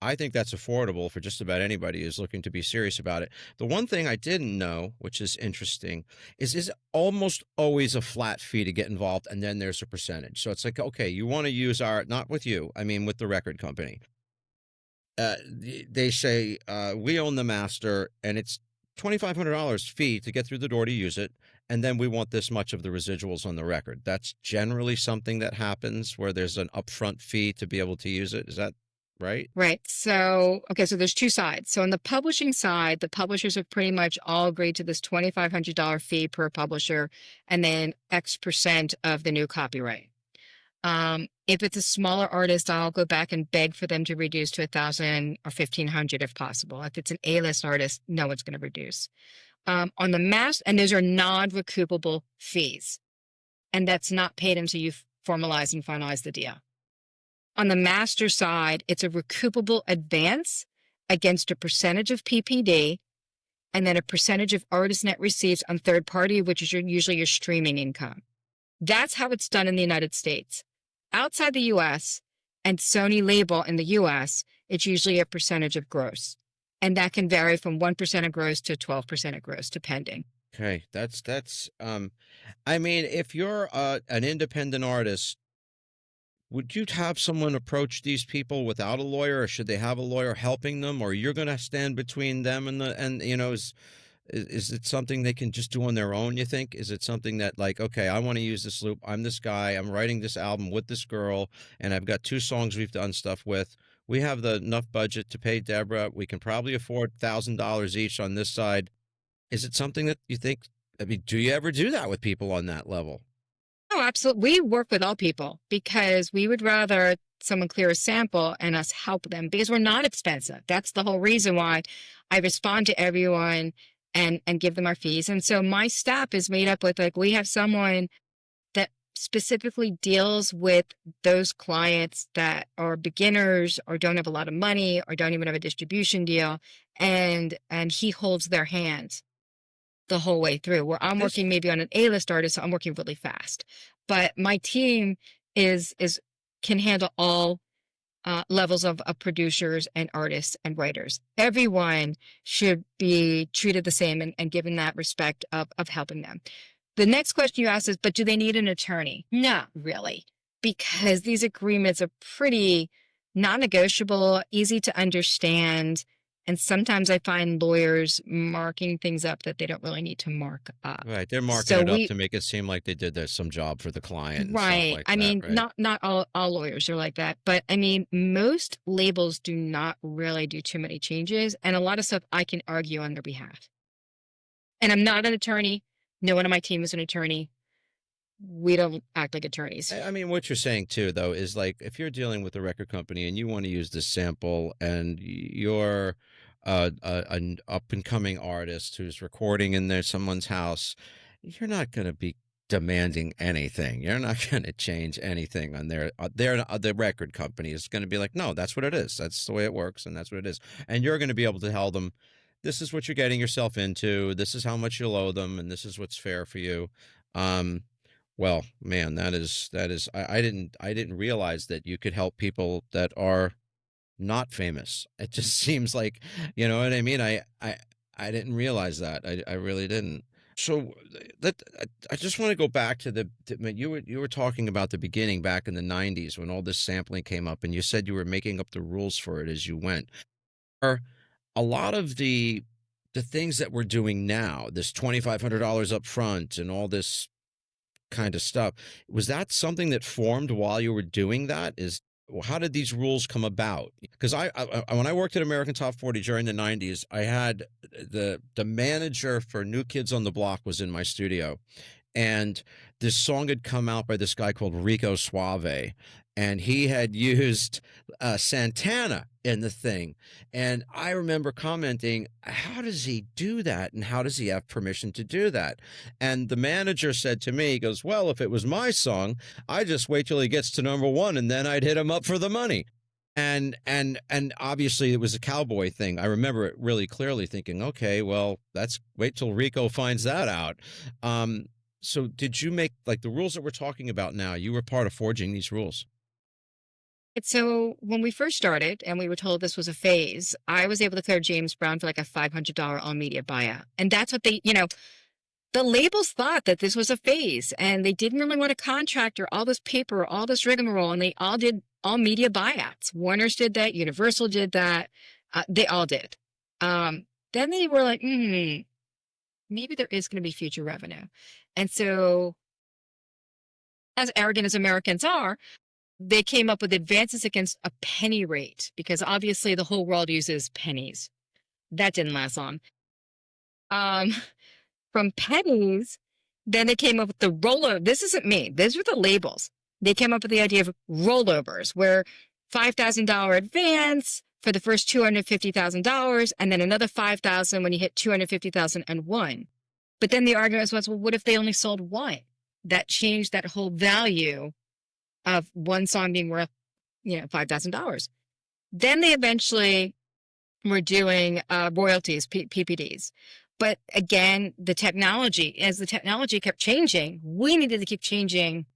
Speaker 1: I think that's affordable for just about anybody who's looking to be serious about it. The one thing I didn't know, which is interesting, is almost always a flat fee to get involved, and then there's a percentage. So it's like, okay, you want to use not with you, with the record company. They say, we own the master, and it's $2,500 fee to get through the door to use it, and then we want this much of the residuals on the record. That's generally something that happens where there's an upfront fee to be able to use it. Is that right?
Speaker 2: Right. So there's two sides. So on the publishing side, the publishers have pretty much all agreed to this $2,500 fee per publisher, and then X% of the new copyright. If it's a smaller artist, I'll go back and beg for them to reduce to $1,000 or $1,500 if possible. If it's an A-list artist, no one's going to reduce. On the mass, and those are non-recoupable fees, and that's not paid until you formalize and finalize the deal. On the master side, it's a recoupable advance against a percentage of PPD, and then a percentage of artist net receipts on third party, which is usually your streaming income. That's how it's done in the United States. Outside the U.S. and Sony label in the U.S., it's usually a percentage of gross. And that can vary from 1% of gross to 12% of gross, depending.
Speaker 1: Okay, that's. If you're an independent artist, would you have someone approach these people without a lawyer, or should they have a lawyer helping them, or you're going to stand between them is it something they can just do on their own, you think? Is it something that, like, okay, I want to use this loop, I'm this guy, I'm writing this album with this girl, and I've got 2 songs we've done stuff with. We have enough budget to pay Deborah. We can probably afford $1,000 each on this side. Is it something that you think, do you ever do that with people on that level?
Speaker 2: Oh, absolutely. We work with all people because we would rather someone clear a sample and us help them because we're not expensive. That's the whole reason why I respond to everyone and give them our fees. And so my staff is made up with, we have someone that specifically deals with those clients that are beginners or don't have a lot of money or don't even have a distribution deal. And he holds their hand the whole way through, where I'm working maybe on an A-list artist, so I'm working really fast. But my team can handle all levels of producers and artists and writers. Everyone should be treated the same and given that respect of helping them. The next question you asked is, but do they need an attorney? Not really, because these agreements are pretty non-negotiable, easy to understand. And sometimes I find lawyers marking things up that they don't really need to mark up.
Speaker 1: Right. They're marking it up to make it seem like they did some job for the client.
Speaker 2: Right. Not all lawyers are like that. But most labels do not really do too many changes. And a lot of stuff I can argue on their behalf. And I'm not an attorney. No one on my team is an attorney. we don't act like attorneys.
Speaker 1: I mean, what you're saying too, though, is like if you're dealing with a record company and you want to use this sample, and you're an up and coming artist who's recording in someone's house, you're not going to be demanding anything. You're not going to change anything on the record company is going to be like, no, that's what it is. That's the way it works, and that's what it is. And you're going to be able to tell them, this is what you're getting yourself into. This is how much you'll owe them, and this is what's fair for you. Well, man, that is I didn't realize that you could help people that are not famous. It just seems like, you know what I mean? I didn't realize that. I really didn't. So I just want to go back to you were talking about the beginning back in the 90s when all this sampling came up, and you said you were making up the rules for it as you went. Are a lot of the things that we're doing now, this $2,500 up front and all this kind of stuff, was that something that formed while you were doing that? How did these rules come about? Because I when I worked at American Top 40 during the 90s, I had the manager for New Kids on the Block was in my studio, and this song had come out by this guy called Rico Suave, and he had used Santana in the thing. And I remember commenting, how does he do that? And how does he have permission to do that? And the manager said to me, he goes, well, if it was my song, I just wait till he gets to #1 and then I'd hit him up for the money. And obviously it was a cowboy thing. I remember it really clearly thinking, okay, well, wait till Rico finds that out. So did you make, like, the rules that we're talking about now, you were part of forging these rules?
Speaker 2: So when we first started and we were told this was a phase, I was able to clear James Brown for like a $500 all media buyout. And that's what the labels thought that this was a phase, and they didn't really want a contract or all this paper, or all this rigmarole. And they all did all media buyouts. Warner's did that. Universal did that. They all did. Then they were like, maybe there is going to be future revenue. And so, as arrogant as Americans are, they came up with advances against a penny rate, because obviously the whole world uses pennies. That didn't last long. From pennies, then they came up with the rollover. This isn't me. These were the labels. They came up with the idea of rollovers, where $5,000 advance for the first $250,000, and then another $5,000 when you hit $250,001. But then the argument was, well, what if they only sold one? That changed that whole value of one song being worth, $5,000. Then they eventually were doing royalties, PPDs. But again, as the technology kept changing, we needed to keep changing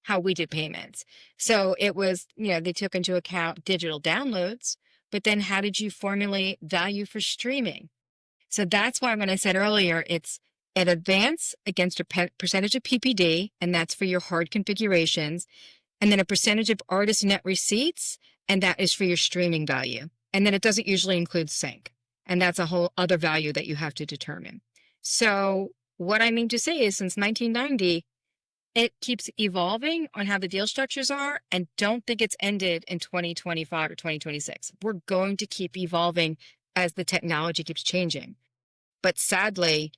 Speaker 2: how we did payments. So it was, they took into account digital downloads, but then how did you formulate value for streaming? So that's why when I said earlier, it's an advance against a percentage of PPD, and that's for your hard configurations, and then a percentage of artist net receipts, and that is for your streaming value. And then it doesn't usually include sync, and that's a whole other value that you have to determine. So what I mean to say is, since 1990, it keeps evolving on how the deal structures are, and don't think it's ended in 2025 or 2026. We're going to keep evolving as the technology keeps changing. But sadly,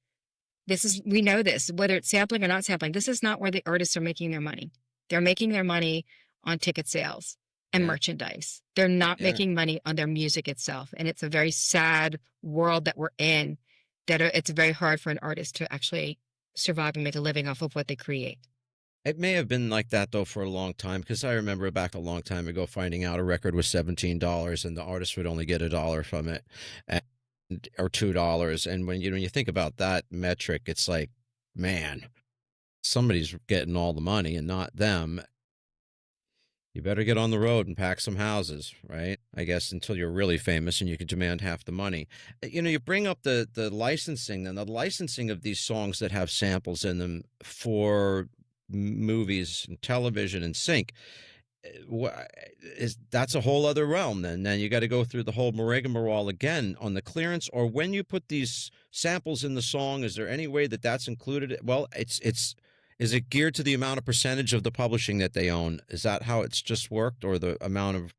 Speaker 2: we know this, whether it's sampling or not sampling, this is not where the artists are making their money. They're making their money on ticket sales and merchandise. They're not making money on their music itself. And it's a very sad world that we're in, that it's very hard for an artist to actually survive and make a living off of what they create.
Speaker 1: It may have been like that, though, for a long time, because I remember back a long time ago finding out a record was $17 and the artist would only get $1 from it, or $2. And when you think about that metric, it's like, man, somebody's getting all the money and not them. You better get on the road and pack some houses, right? I guess until you're really famous and you can demand half the money. You bring up the licensing, and the licensing of these songs that have samples in them for movies and television and sync, that's a whole other realm. Then you got to go through the whole rigmarole again on the clearance. Or when you put these samples in the song, is there any way that that's included? Well, is it geared to the amount of percentage of the publishing that they own? Is that how it's just worked, or the amount of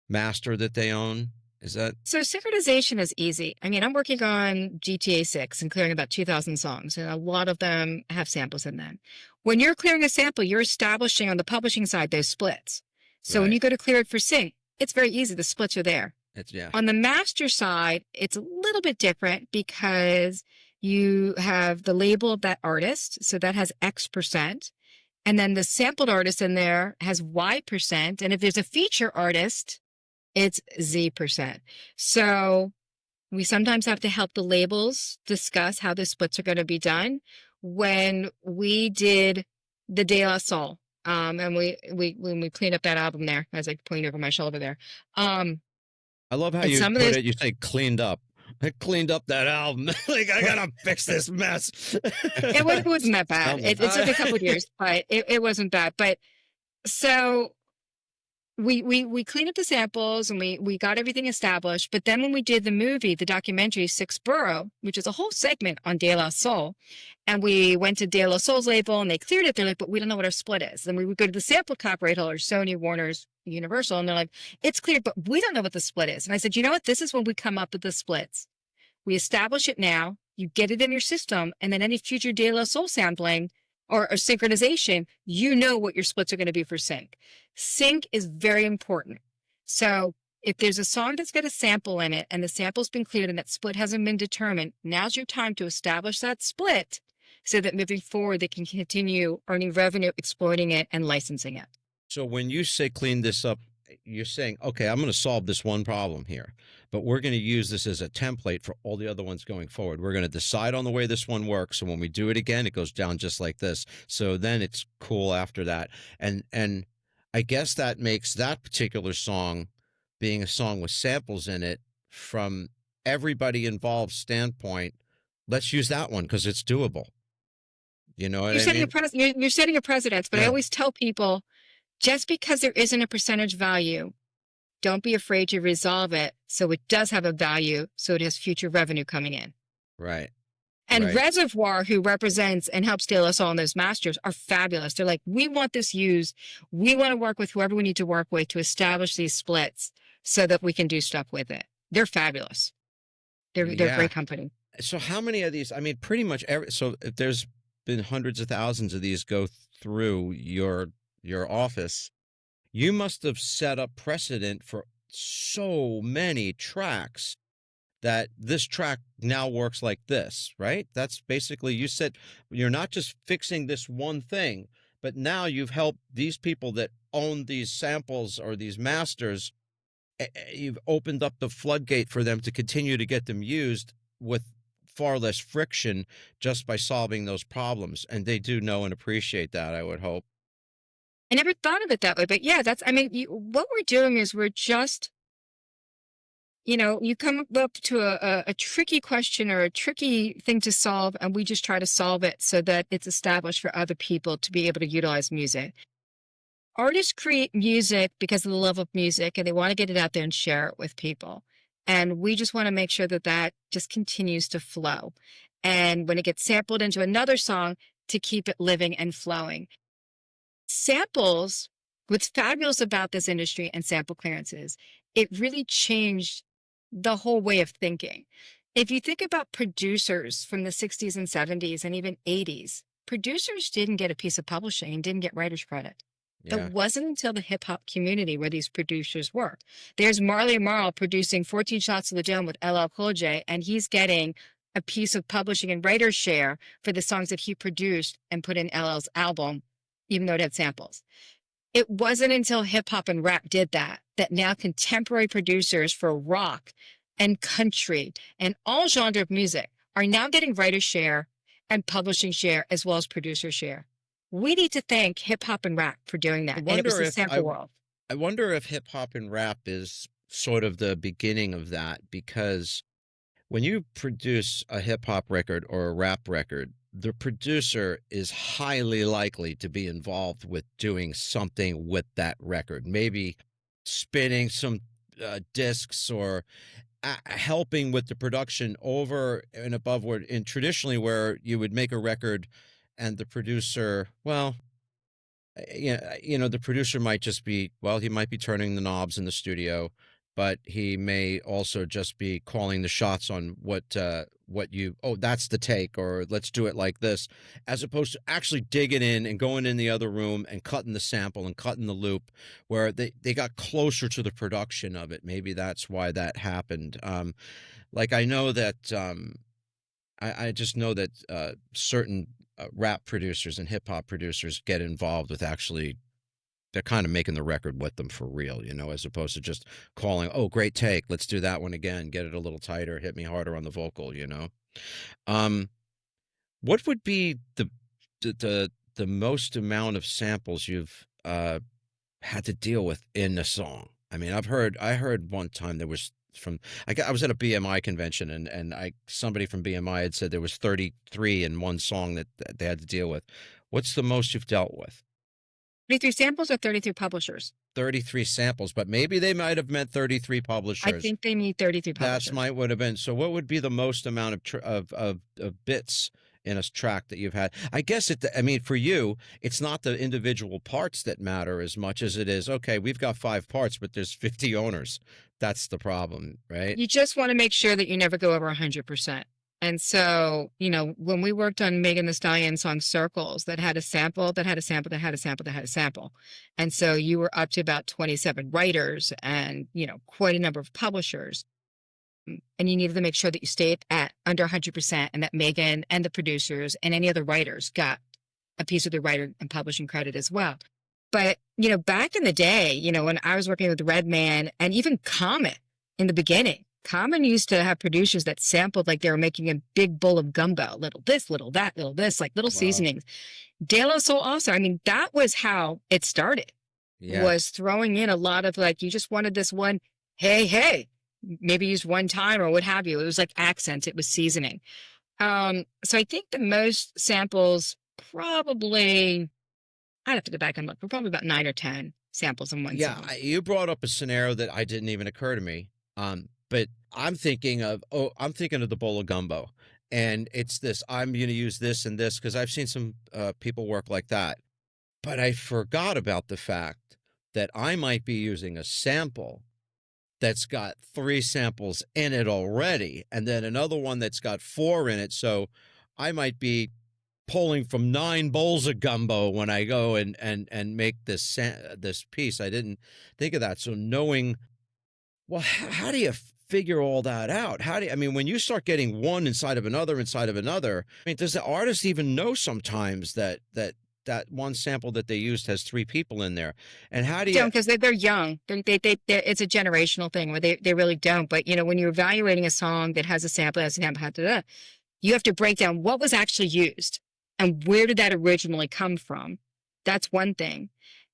Speaker 1: master that they own? Is that
Speaker 2: So synchronization is easy. I mean, I'm working on GTA 6 and clearing about 2,000 songs, and a lot of them have samples in them. When you're clearing a sample, you're establishing on the publishing side those splits. So when
Speaker 1: right?
Speaker 2: you go to clear it for sync, it's very easy. The splits are there.
Speaker 1: It's yeah.
Speaker 2: On the master side, it's a little bit different because you have the label of that artist. So that has X%. And then the sampled artist in there has Y%. And if there's a feature artist, it's Z%. So we sometimes have to help the labels discuss how the splits are going to be done. When we did the De La Soul, and when we cleaned up that album there, as I point over my shoulder there,
Speaker 1: I love how
Speaker 2: and
Speaker 1: you
Speaker 2: some of
Speaker 1: put
Speaker 2: those,
Speaker 1: it. You say cleaned up. I cleaned up that album. Like I gotta fix this mess.
Speaker 2: it wasn't that bad. It took a couple of years, but it wasn't bad. But so we cleaned up the samples and we got everything established. But then when we did the movie, the documentary Six Borough, which is a whole segment on De La Soul, and we went to De La Soul's label and they cleared it. They're like, but we don't know what our split is. And we would go to the sample copyright holders, Sony, Warner's, Universal, and they're like, it's cleared, but we don't know what the split is. And I said, you know what? This is when we come up with the splits. We establish it now, you get it in your system, and then any future De La Soul sampling or synchronization, you know what your splits are going to be for sync. Sync is very important. So if there's a song that's got a sample in it and the sample's been cleared and that split hasn't been determined, now's your time to establish that split so that moving forward, they can continue earning revenue, exploiting it, and licensing it.
Speaker 1: So when you say clean this up, you're saying, okay, I'm going to solve this one problem here, but we're going to use this as a template for all the other ones going forward. We're going to decide on the way this one works. And when we do it again, it goes down just like this. So then it's cool after that. And I guess that makes that particular song being a song with samples in it from everybody involved standpoint. Let's use that one because it's doable. You know what
Speaker 2: You're
Speaker 1: I
Speaker 2: setting
Speaker 1: mean?
Speaker 2: you're setting a precedence, but I
Speaker 1: Yeah.
Speaker 2: always tell people, just because there isn't a percentage value, don't be afraid to resolve it so it does have a value, so it has future revenue coming in.
Speaker 1: Right.
Speaker 2: And
Speaker 1: Right.
Speaker 2: Reservoir, who represents and helps deal us all in those masters, are fabulous. They're like, we want this used. We want to work with whoever we need to work with to establish these splits so that we can do stuff with it. They're fabulous. They're a
Speaker 1: Yeah.
Speaker 2: great company.
Speaker 1: So how many of these? I mean, pretty much every. So if there's been hundreds of thousands of these go through your office, you must have set up precedent for so many tracks that this track now works like this, right? That's basically, you said you're not just fixing this one thing, but now you've helped these people that own these samples or these masters. You've opened up the floodgate for them to continue to get them used with far less friction just by solving those problems. And they do know and appreciate that, I would hope.
Speaker 2: I never thought of it that way, but yeah, what we're doing is we're just, you come up to a tricky question or a tricky thing to solve, and we just try to solve it so that it's established for other people to be able to utilize music. Artists create music because of the love of music, and they want to get it out there and share it with people. And we just want to make sure that that just continues to flow. And when it gets sampled into another song, to keep it living and flowing. Samples, what's fabulous about this industry and sample clearances, it really changed the whole way of thinking. If you think about producers from the 60s and 70s and even 80s, producers didn't get a piece of publishing and didn't get writer's credit.
Speaker 1: Yeah.
Speaker 2: It wasn't until the hip hop community where these producers were. There's Marley Marl producing 14 Shots of the Dome with LL Cool J, and he's getting a piece of publishing and writer's share for the songs that he produced and put in LL's album, even though it had samples. It wasn't until hip hop and rap did that now contemporary producers for rock and country and all genre of music are now getting writer's share and publishing share as well as producer share. We need to thank hip hop and rap for doing that. And it was the sample world.
Speaker 1: I wonder if hip hop and rap is sort of the beginning of that, because when you produce a hip hop record or a rap record, the producer is highly likely to be involved with doing something with that record, maybe spinning some discs or helping with the production over and above where, and traditionally where you would make a record and the producer, well, the producer might just be, he might be turning the knobs in the studio, but he may also just be calling the shots on what you, oh, that's the take, or let's do it like this, as opposed to actually digging in and going in the other room and cutting the sample and cutting the loop, where they got closer to the production of it. Maybe that's why that happened. Like I know that I just know that certain rap producers and hip hop producers get involved with actually, they're kind of making the record with them for real, as opposed to just calling, oh, great take, let's do that one again, get it a little tighter, hit me harder on the vocal. What would be the most amount of samples you've had to deal with in a song? I mean, I heard one time there was I was at a BMI convention, and somebody from BMI had said there was 33 in one song that they had to deal with. What's the most you've dealt with?
Speaker 2: 33 samples or 33 publishers?
Speaker 1: 33 samples, but maybe they might have meant 33 publishers.
Speaker 2: I think they mean 33 publishers.
Speaker 1: That would have been. So what would be the most amount of bits in a track that you've had? I guess for you, it's not the individual parts that matter as much as it is, okay, we've got 5 parts, but there's 50 owners. That's the problem, right?
Speaker 2: You just want to make sure that you never go over 100%. And so, when we worked on Megan Thee Stallion song Circles, that had a sample, that had a sample, that had a sample, that had a sample. And so you were up to about 27 writers and, quite a number of publishers. And you needed to make sure that you stayed at under 100% and that Megan and the producers and any other writers got a piece of the writer and publishing credit as well. But, back in the day, when I was working with Redman and even Common in the beginning, Common used to have producers that sampled like they were making a big bowl of gumbo, little this, little that, little this, like little seasonings. De La Soul also, that was how it started, was throwing in a lot of like, you just wanted this one, hey, maybe used one time or what have you. It was like accents, it was seasoning. So I think the most samples probably, I'd have to go back and look, but probably about 9 or 10 samples in one song.
Speaker 1: Yeah, you brought up a scenario that I didn't even occur to me. But I'm thinking of the bowl of gumbo, and it's this, I'm going to use this and this, because I've seen some people work like that. But I forgot about the fact that I might be using a sample that's got 3 samples in it already, and then another one that's got 4 in it. So I might be pulling from 9 bowls of gumbo when I go and make this piece. I didn't think of that. So knowing, well, how do you figure all that out? When you start getting one inside of another, does the artist even know sometimes that one sample that they used has 3 people in there? And how do you
Speaker 2: don't, because they're young. It's a generational thing where they really don't. But when you're evaluating a song that has a sample, you have to break down what was actually used and where did that originally come from. That's one thing.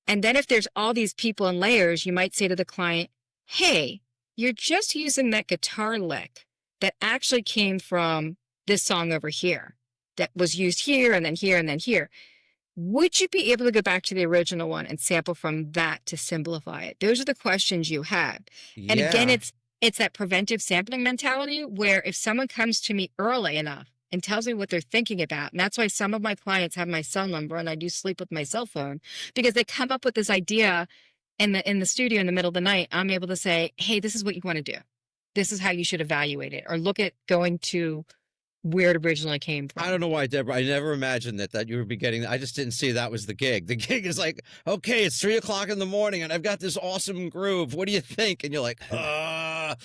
Speaker 2: And then if there's all these people and layers, you might say to the client, hey, you're just using that guitar lick that actually came from this song over here that was used here and then here and then here. Would you be able to go back to the original one and sample from that to simplify it? Those are the questions you have.
Speaker 1: Yeah.
Speaker 2: And again, it's that preventive sampling mentality where if someone comes to me early enough and tells me what they're thinking about, and that's why some of my clients have my cell number and I do sleep with my cell phone, because they come up with this idea in the studio in the middle of the night, I'm able to say, hey, this is what you want to do. This is how you should evaluate it, or look at going to where it originally came from.
Speaker 1: I don't know why, Deborah. I never imagined that you would be getting. I just didn't see that was the gig. The gig is like, okay, it's 3 o'clock in the morning, and I've got this awesome groove. What do you think? And you're like,
Speaker 2: I've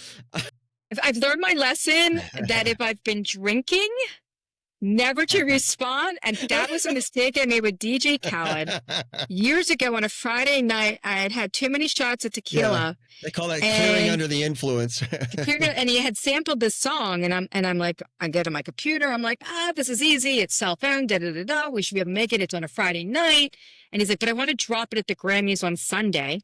Speaker 2: learned my lesson that if I've been drinking, never to respond. And that was a mistake I made with DJ Khaled years ago on a Friday night. I had too many shots of tequila.
Speaker 4: They call that clearing under the influence.
Speaker 2: And he had sampled this song, and I'm like, I get on my computer. I'm like, this is easy. It's cell phone. We should be able to make it. It's on a Friday night. And he's like, but I want to drop it at the Grammys on Sunday.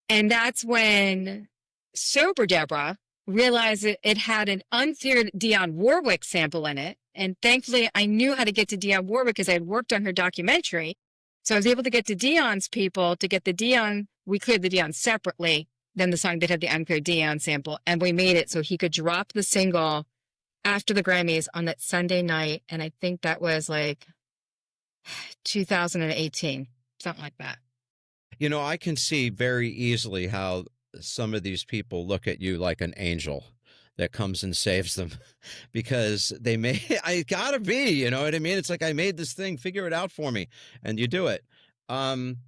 Speaker 2: And that's when sober Deborah realized it had an uncleared Dionne Warwick sample in it. And thankfully, I knew how to get to Dionne Warwick because I had worked on her documentary. So I was able to get to Dionne's people to get the Dionne. We cleared the Dionne separately than the song that had the uncleared Dionne sample. And we made it so he could drop the single after the Grammys on that Sunday night. And I think that was like 2018, something like that.
Speaker 1: I can see very easily how some of these people look at you like an angel that comes and saves them because they may, I gotta be, you know what I mean? It's like, I made this thing, figure it out for me. And you do it. Um,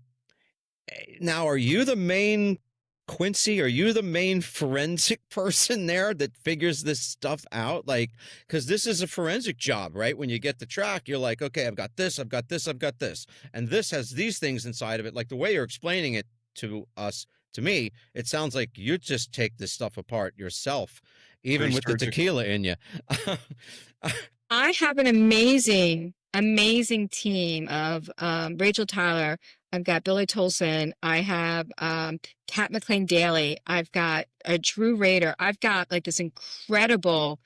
Speaker 1: Now, are you the main Quincy? Are you the main forensic person there that figures this stuff out? Like, because this is a forensic job, right? When you get the track, you're like, okay, I've got this, I've got this, I've got this. And this has these things inside of it. Like the way you're explaining it to us, to me, it sounds like you just take this stuff apart yourself, even with the tequila in you.
Speaker 2: I have an amazing, amazing team of Rachel Tyler. I've got Billy Tolson. I have Kat McLean Daly. I've got Drew Rader. I've got like this incredible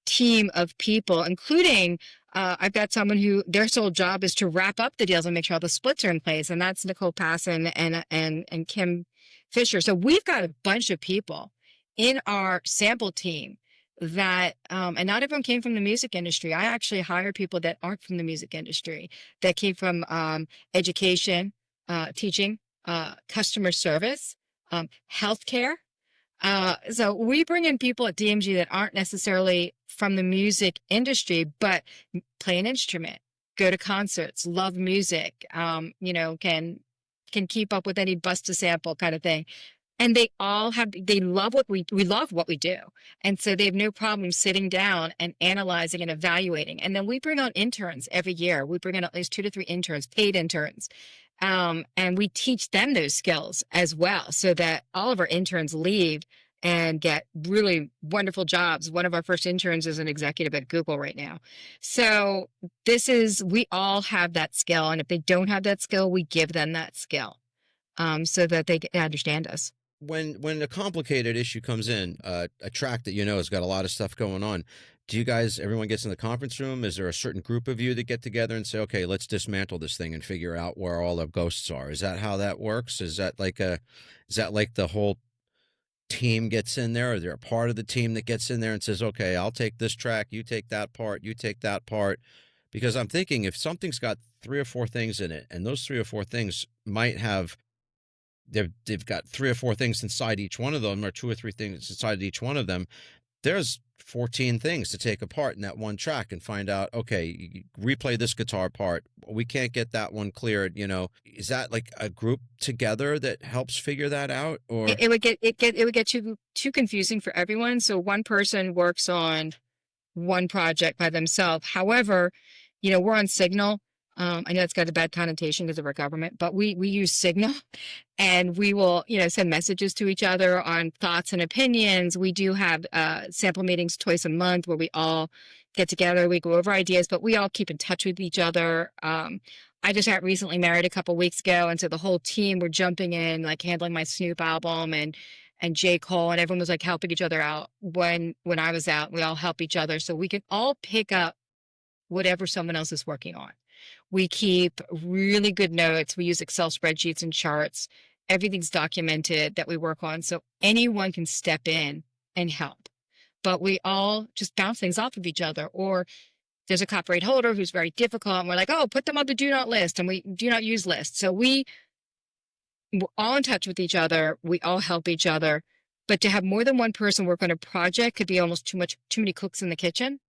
Speaker 2: team of people, including I've got someone who their sole job is to wrap up the deals and make sure all the splits are in place, and that's Nicole Passon and Kim Fisher. So we've got a bunch of people in our sample team that and not everyone came from the music industry. I actually hire people that aren't from the music industry, that came from education, teaching, customer service, healthcare. So we bring in people at DMG that aren't necessarily from the music industry, but play an instrument, go to concerts, love music, you know, can keep up with any bust a sample kind of thing. And they all have, they love what we love what we do. And so they have no problem sitting down and analyzing and evaluating. And then we bring on interns every year. We bring in at least 2 to 3 interns, paid interns. And we teach them those skills as well, so that all of our interns leave and get really wonderful jobs. One of our first interns is an executive at Google right now. So we all have that skill. And if they don't have that skill, we give them that skill so that they understand us.
Speaker 1: When a complicated issue comes in, a track that you know has got a lot of stuff going on, do you guys, everyone gets in the conference room? Is there a certain group of you that get together and say, okay, let's dismantle this thing and figure out where all the ghosts are? Is that how that works? Is that like the whole team gets in there? Or is there a part of the team that gets in there and says, okay, I'll take this track, you take that part, you take that part? Because I'm thinking if something's got 3 or 4 things in it, and those 3 or 4 things might have, they've got 3 or 4 things inside each one of them, or 2 or 3 things inside each one of them, there's 14 things to take apart in that one track and find out, okay, replay this guitar part. We can't get that one cleared, you know. Is that like a group together that helps figure that out? Or
Speaker 2: it would get too confusing for everyone. So one person works on one project by themselves. However, you know, we're on Signal. I know it's got a bad connotation because of our government, but we use Signal, and we will, you know, send messages to each other on thoughts and opinions. We do have sample meetings twice a month where we all get together. We go over ideas, but we all keep in touch with each other. I just got recently married a couple weeks ago, and so the whole team were jumping in, like handling my Snoop album and J. Cole, and everyone was like helping each other out when I was out. We all help each other so we can all pick up whatever someone else is working on. We keep really good notes. We use Excel spreadsheets and charts. Everything's documented that we work on, so anyone can step in and help. But we all just bounce things off of each other. Or there's a copyright holder who's very difficult, and we're like, oh, put them on the do not list, and we do not use lists. So we're all in touch with each other. We all help each other. But to have more than one person work on a project could be almost too many cooks in the kitchen.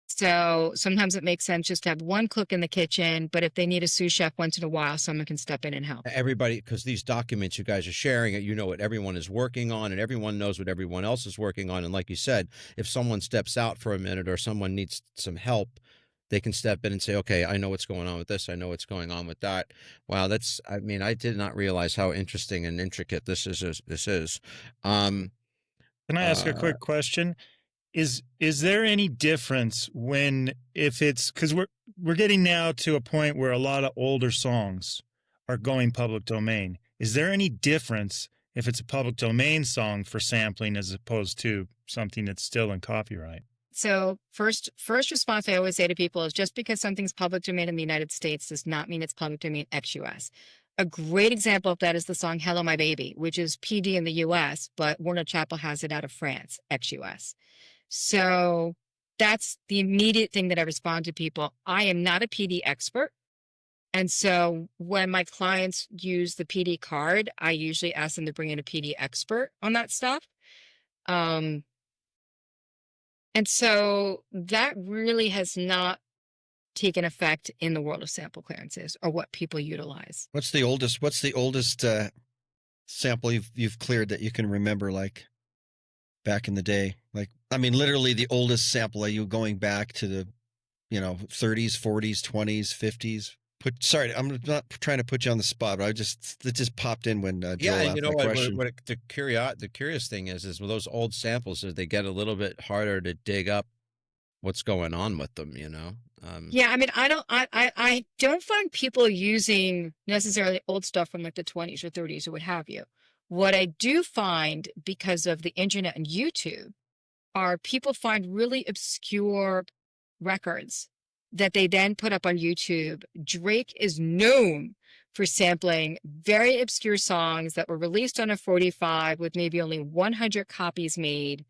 Speaker 2: So sometimes it makes sense just to have one cook in the kitchen, but if they need a sous chef once in a while, someone can step in and help.
Speaker 1: Everybody, because these documents you guys are sharing, you know what everyone is working on, and everyone knows what everyone else is working on. And like you said, if someone steps out for a minute or someone needs some help, they can step in and say, okay, I know what's going on with this. I know what's going on with that. Wow, I did not realize how interesting and intricate this is.
Speaker 5: Can I ask a quick question? Is there any difference if it's, because we're getting now to a point where a lot of older songs are going public domain. Is there any difference if it's a public domain song for sampling as opposed to something that's still in copyright?
Speaker 2: So first response I always say to people is, just because something's public domain in the United States does not mean it's public domain ex-US. A great example of that is the song Hello My Baby, which is PD in the US, but Warner Chappell has it out of France, ex-US. So that's the immediate thing that I respond to people. I am not a PD expert. And so when my clients use the PD card, I usually ask them to bring in a PD expert on that stuff. Um, and so that really has not taken effect in the world of sample clearances or what people utilize.
Speaker 4: What's the oldest sample you've cleared that you can remember, like back in the day? Like, I mean, literally the oldest sample. Are you going back to the, 30s, 40s, 20s, 50s? Sorry, I'm not trying to put you on the spot, but it just popped in when Joel asked
Speaker 1: you know
Speaker 4: that question.
Speaker 1: the curious thing is with those old samples, is they get a little bit harder to dig up what's going on with them,
Speaker 2: Yeah, I mean, I don't find people using necessarily old stuff from like the 20s or 30s or what have you. What I do find, because of the internet and YouTube, are people find really obscure records that they then put up on YouTube. Drake is known for sampling very obscure songs that were released on a 45 with maybe only 100 copies made,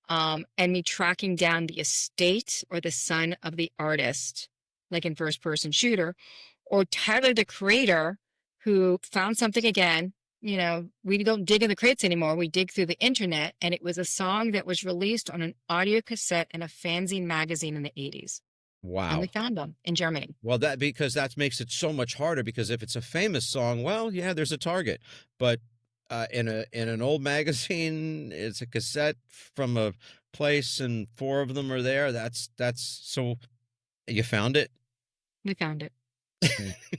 Speaker 2: and me tracking down the estate or the son of the artist, like in first person shooter, or Tyler, the creator, who found something again. We don't dig in the crates anymore. We dig through the internet, and it was a song that was released on an audio cassette in a fanzine magazine in the 80s.
Speaker 1: Wow.
Speaker 2: And we found them in Germany.
Speaker 1: Well, because that makes it so much harder, because if it's a famous song, well, yeah, there's a target. But in an old magazine, it's a cassette from a place and 4 of them are there. That's so you found it?
Speaker 2: We found it.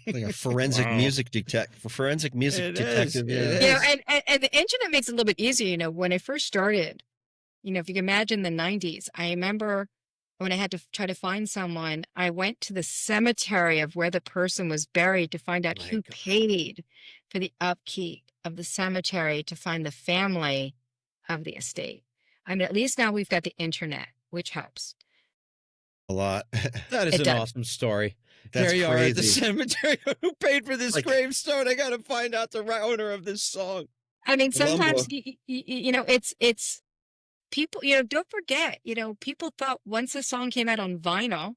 Speaker 4: Like a forensic music detective.
Speaker 2: Yeah. And the internet makes it a little bit easier. When I first started, if you can imagine the 90s, I remember when I had to try to find someone, I went to the cemetery of where the person was buried to find out who paid for the upkeep of the cemetery to find the family of the estate. I mean, at least now we've got the internet, which helps
Speaker 4: a lot.
Speaker 1: That is an awesome story.
Speaker 4: That's
Speaker 1: there you
Speaker 4: crazy.
Speaker 1: are at the cemetery. Who paid for this gravestone? I got to find out the owner of this song.
Speaker 2: I mean, sometimes, it's people, don't forget, people thought once the song came out on vinyl,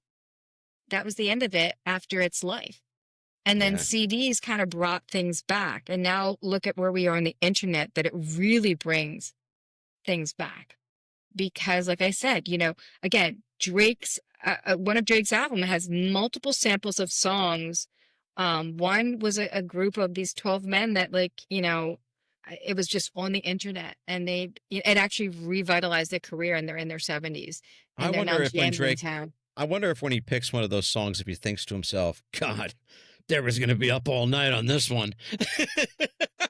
Speaker 2: that was the end of it after its life. And then CDs kind of brought things back. And now look at where we are on the internet, that it really brings things back. Because like I said, again, one of Drake's albums has multiple samples of songs. One was a group of these 12 men that it was just on the internet, and it actually revitalized their career, and they're in their 70s. And
Speaker 1: I wonder if when he picks one of those songs, if he thinks to himself, God, Deborah's going to be up all night on this one.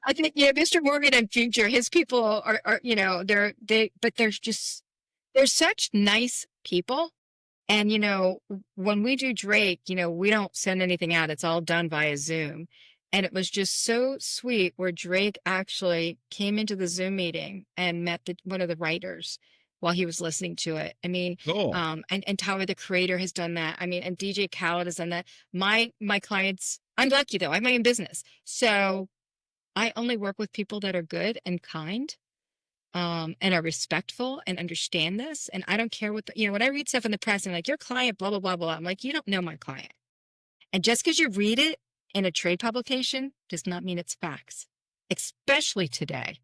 Speaker 2: I think, Mr. Morgan and Future, his people are they're such nice people. And, when we do Drake, we don't send anything out. It's all done via Zoom. And it was just so sweet where Drake actually came into the Zoom meeting and met one of the writers while he was listening to it. I mean,
Speaker 1: cool.
Speaker 2: And Tyler, the creator, has done that. I mean, and DJ Khaled has done that. My clients, I'm lucky though. I have my own business. So I only work with people that are good and kind, and are respectful and understand this. And I don't care when I read stuff in the press and like, your client, blah, blah, blah, blah. I'm like, you don't know my client. And just because you read it in a trade publication does not mean it's facts, especially today.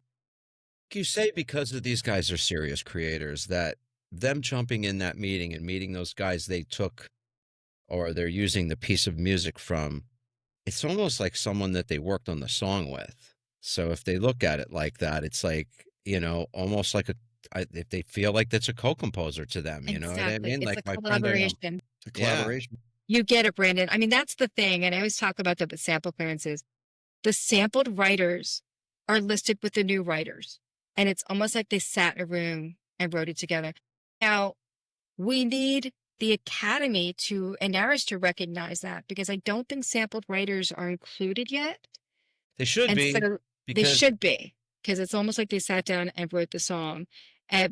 Speaker 1: You say because of these guys are serious creators, that them jumping in that meeting and meeting those guys they took, or they're using the piece of music from, it's almost like someone that they worked on the song with. So if they look at it like that, it's like, almost like if they feel like that's a co-composer to them, you know what I mean?
Speaker 2: It's
Speaker 1: like
Speaker 2: a
Speaker 1: my
Speaker 2: collaboration.
Speaker 1: friend.
Speaker 4: It's a collaboration.
Speaker 2: You get it, Brandon. I mean, that's the thing. And I always talk about the sample clearances. The sampled writers are listed with the new writers. And it's almost like they sat in a room and wrote it together. Now, we need the Academy and ARIS to recognize that, because I don't think sampled writers are included yet.
Speaker 1: They should be.
Speaker 2: They should be, because it's almost like they sat down and wrote the song.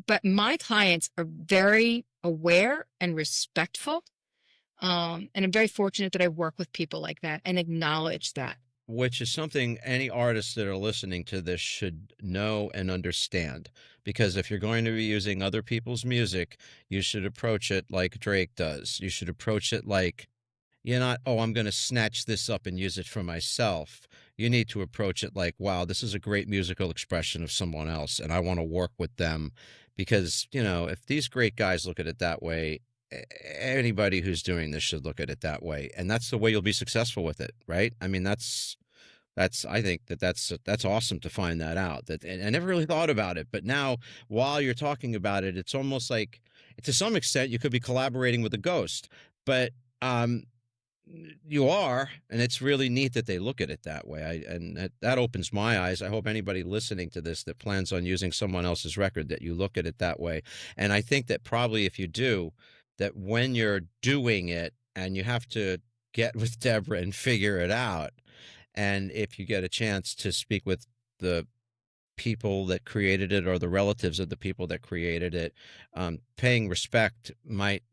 Speaker 2: But my clients are very aware and respectful. And I'm very fortunate that I work with people like that and acknowledge that.
Speaker 1: Which is something any artists that are listening to this should know and understand. Because if you're going to be using other people's music, you should approach it like Drake does. You should approach it like, you're not, oh, I'm going to snatch this up and use it for myself. You need to approach it like, wow, this is a great musical expression of someone else, and I want to work with them. Because, if these great guys look at it that way, anybody who's doing this should look at it that way. And that's the way you'll be successful with it, right? I mean, I think that's awesome to find that out. That I never really thought about it, but now while you're talking about it, it's almost like, to some extent, you could be collaborating with a ghost, but you are, and it's really neat that they look at it that way. And that opens my eyes. I hope anybody listening to this that plans on using someone else's record, that you look at it that way. And I think that probably if you do, that when you're doing it and you have to get with Deborah and figure it out, and if you get a chance to speak with the people that created it or the relatives of the people that created it, paying respect might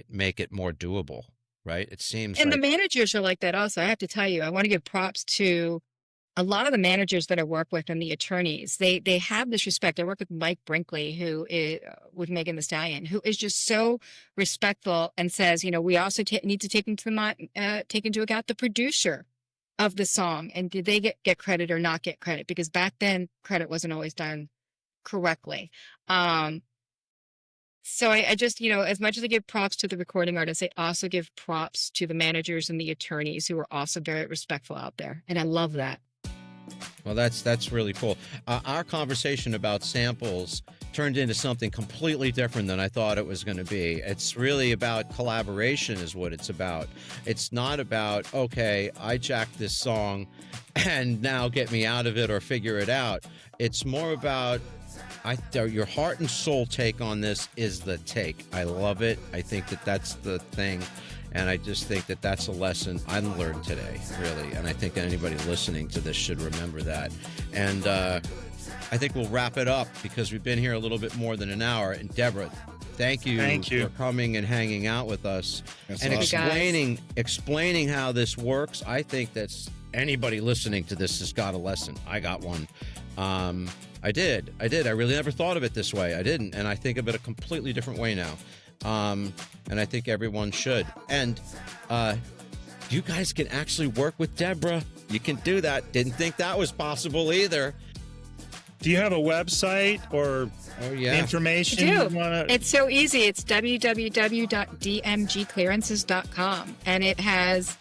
Speaker 1: make it more doable, right? It seems
Speaker 2: And
Speaker 1: like...
Speaker 2: the managers are like that also. I have to tell you, I want to give props to a lot of the managers that I work with and the attorneys. They have this respect. I work with Mike Brinkley, who is with Megan Thee Stallion, who is just so respectful and says, we also need to take into account the producer of the song, and did they get credit or not get credit, because back then credit wasn't always done correctly. So I just, as much as I give props to the recording artists, I also give props to the managers and the attorneys, who are also very respectful out there, and I love that.
Speaker 1: Well, that's really cool. Our conversation about samples turned into something completely different than I thought it was going to be. It's really about collaboration is what it's about. It's not about, okay, I jacked this song and now get me out of it or figure it out. It's more about, your heart and soul take on this is the take. I love it. I think that's the thing. And I just think that's a lesson I learned today, really. And I think anybody listening to this should remember that. And I think we'll wrap it up, because we've been here a little bit more than an hour. And Deborah, thank you for coming and hanging out with us.
Speaker 4: That's
Speaker 1: and
Speaker 4: awesome.
Speaker 1: explaining how this works. I think that's anybody listening to this has got a lesson. I got one. I did. I really never thought of it this way. I didn't. And I think of it a completely different way now. And I think everyone should. And you guys can actually work with Deborah. You can do that. Didn't think that was possible either.
Speaker 5: Do you have a website or information?
Speaker 2: I do. It's so easy. It's www.dmgclearances.com. And it has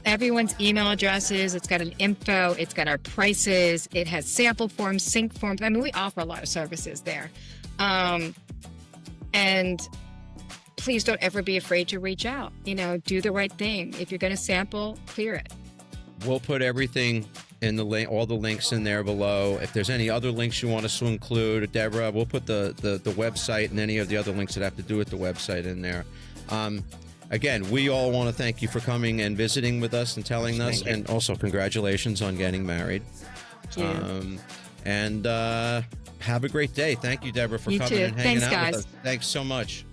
Speaker 2: everyone's email addresses. It's got an info. It's got our prices. It has sample forms, sync forms. I mean, we offer a lot of services there. And please don't ever be afraid to reach out. Do the right thing. If you're going to sample, clear it.
Speaker 1: We'll put everything in the link, all the links in there below. If there's any other links you want us to include, Deborah, we'll put the website and any of the other links that have to do with the website in there. Again, we all want to thank you for coming and visiting with us and telling us, and also congratulations on getting married.
Speaker 2: Thank you.
Speaker 1: And have a great day. Thank you, Deborah, for coming and hanging out with us. Thanks so much.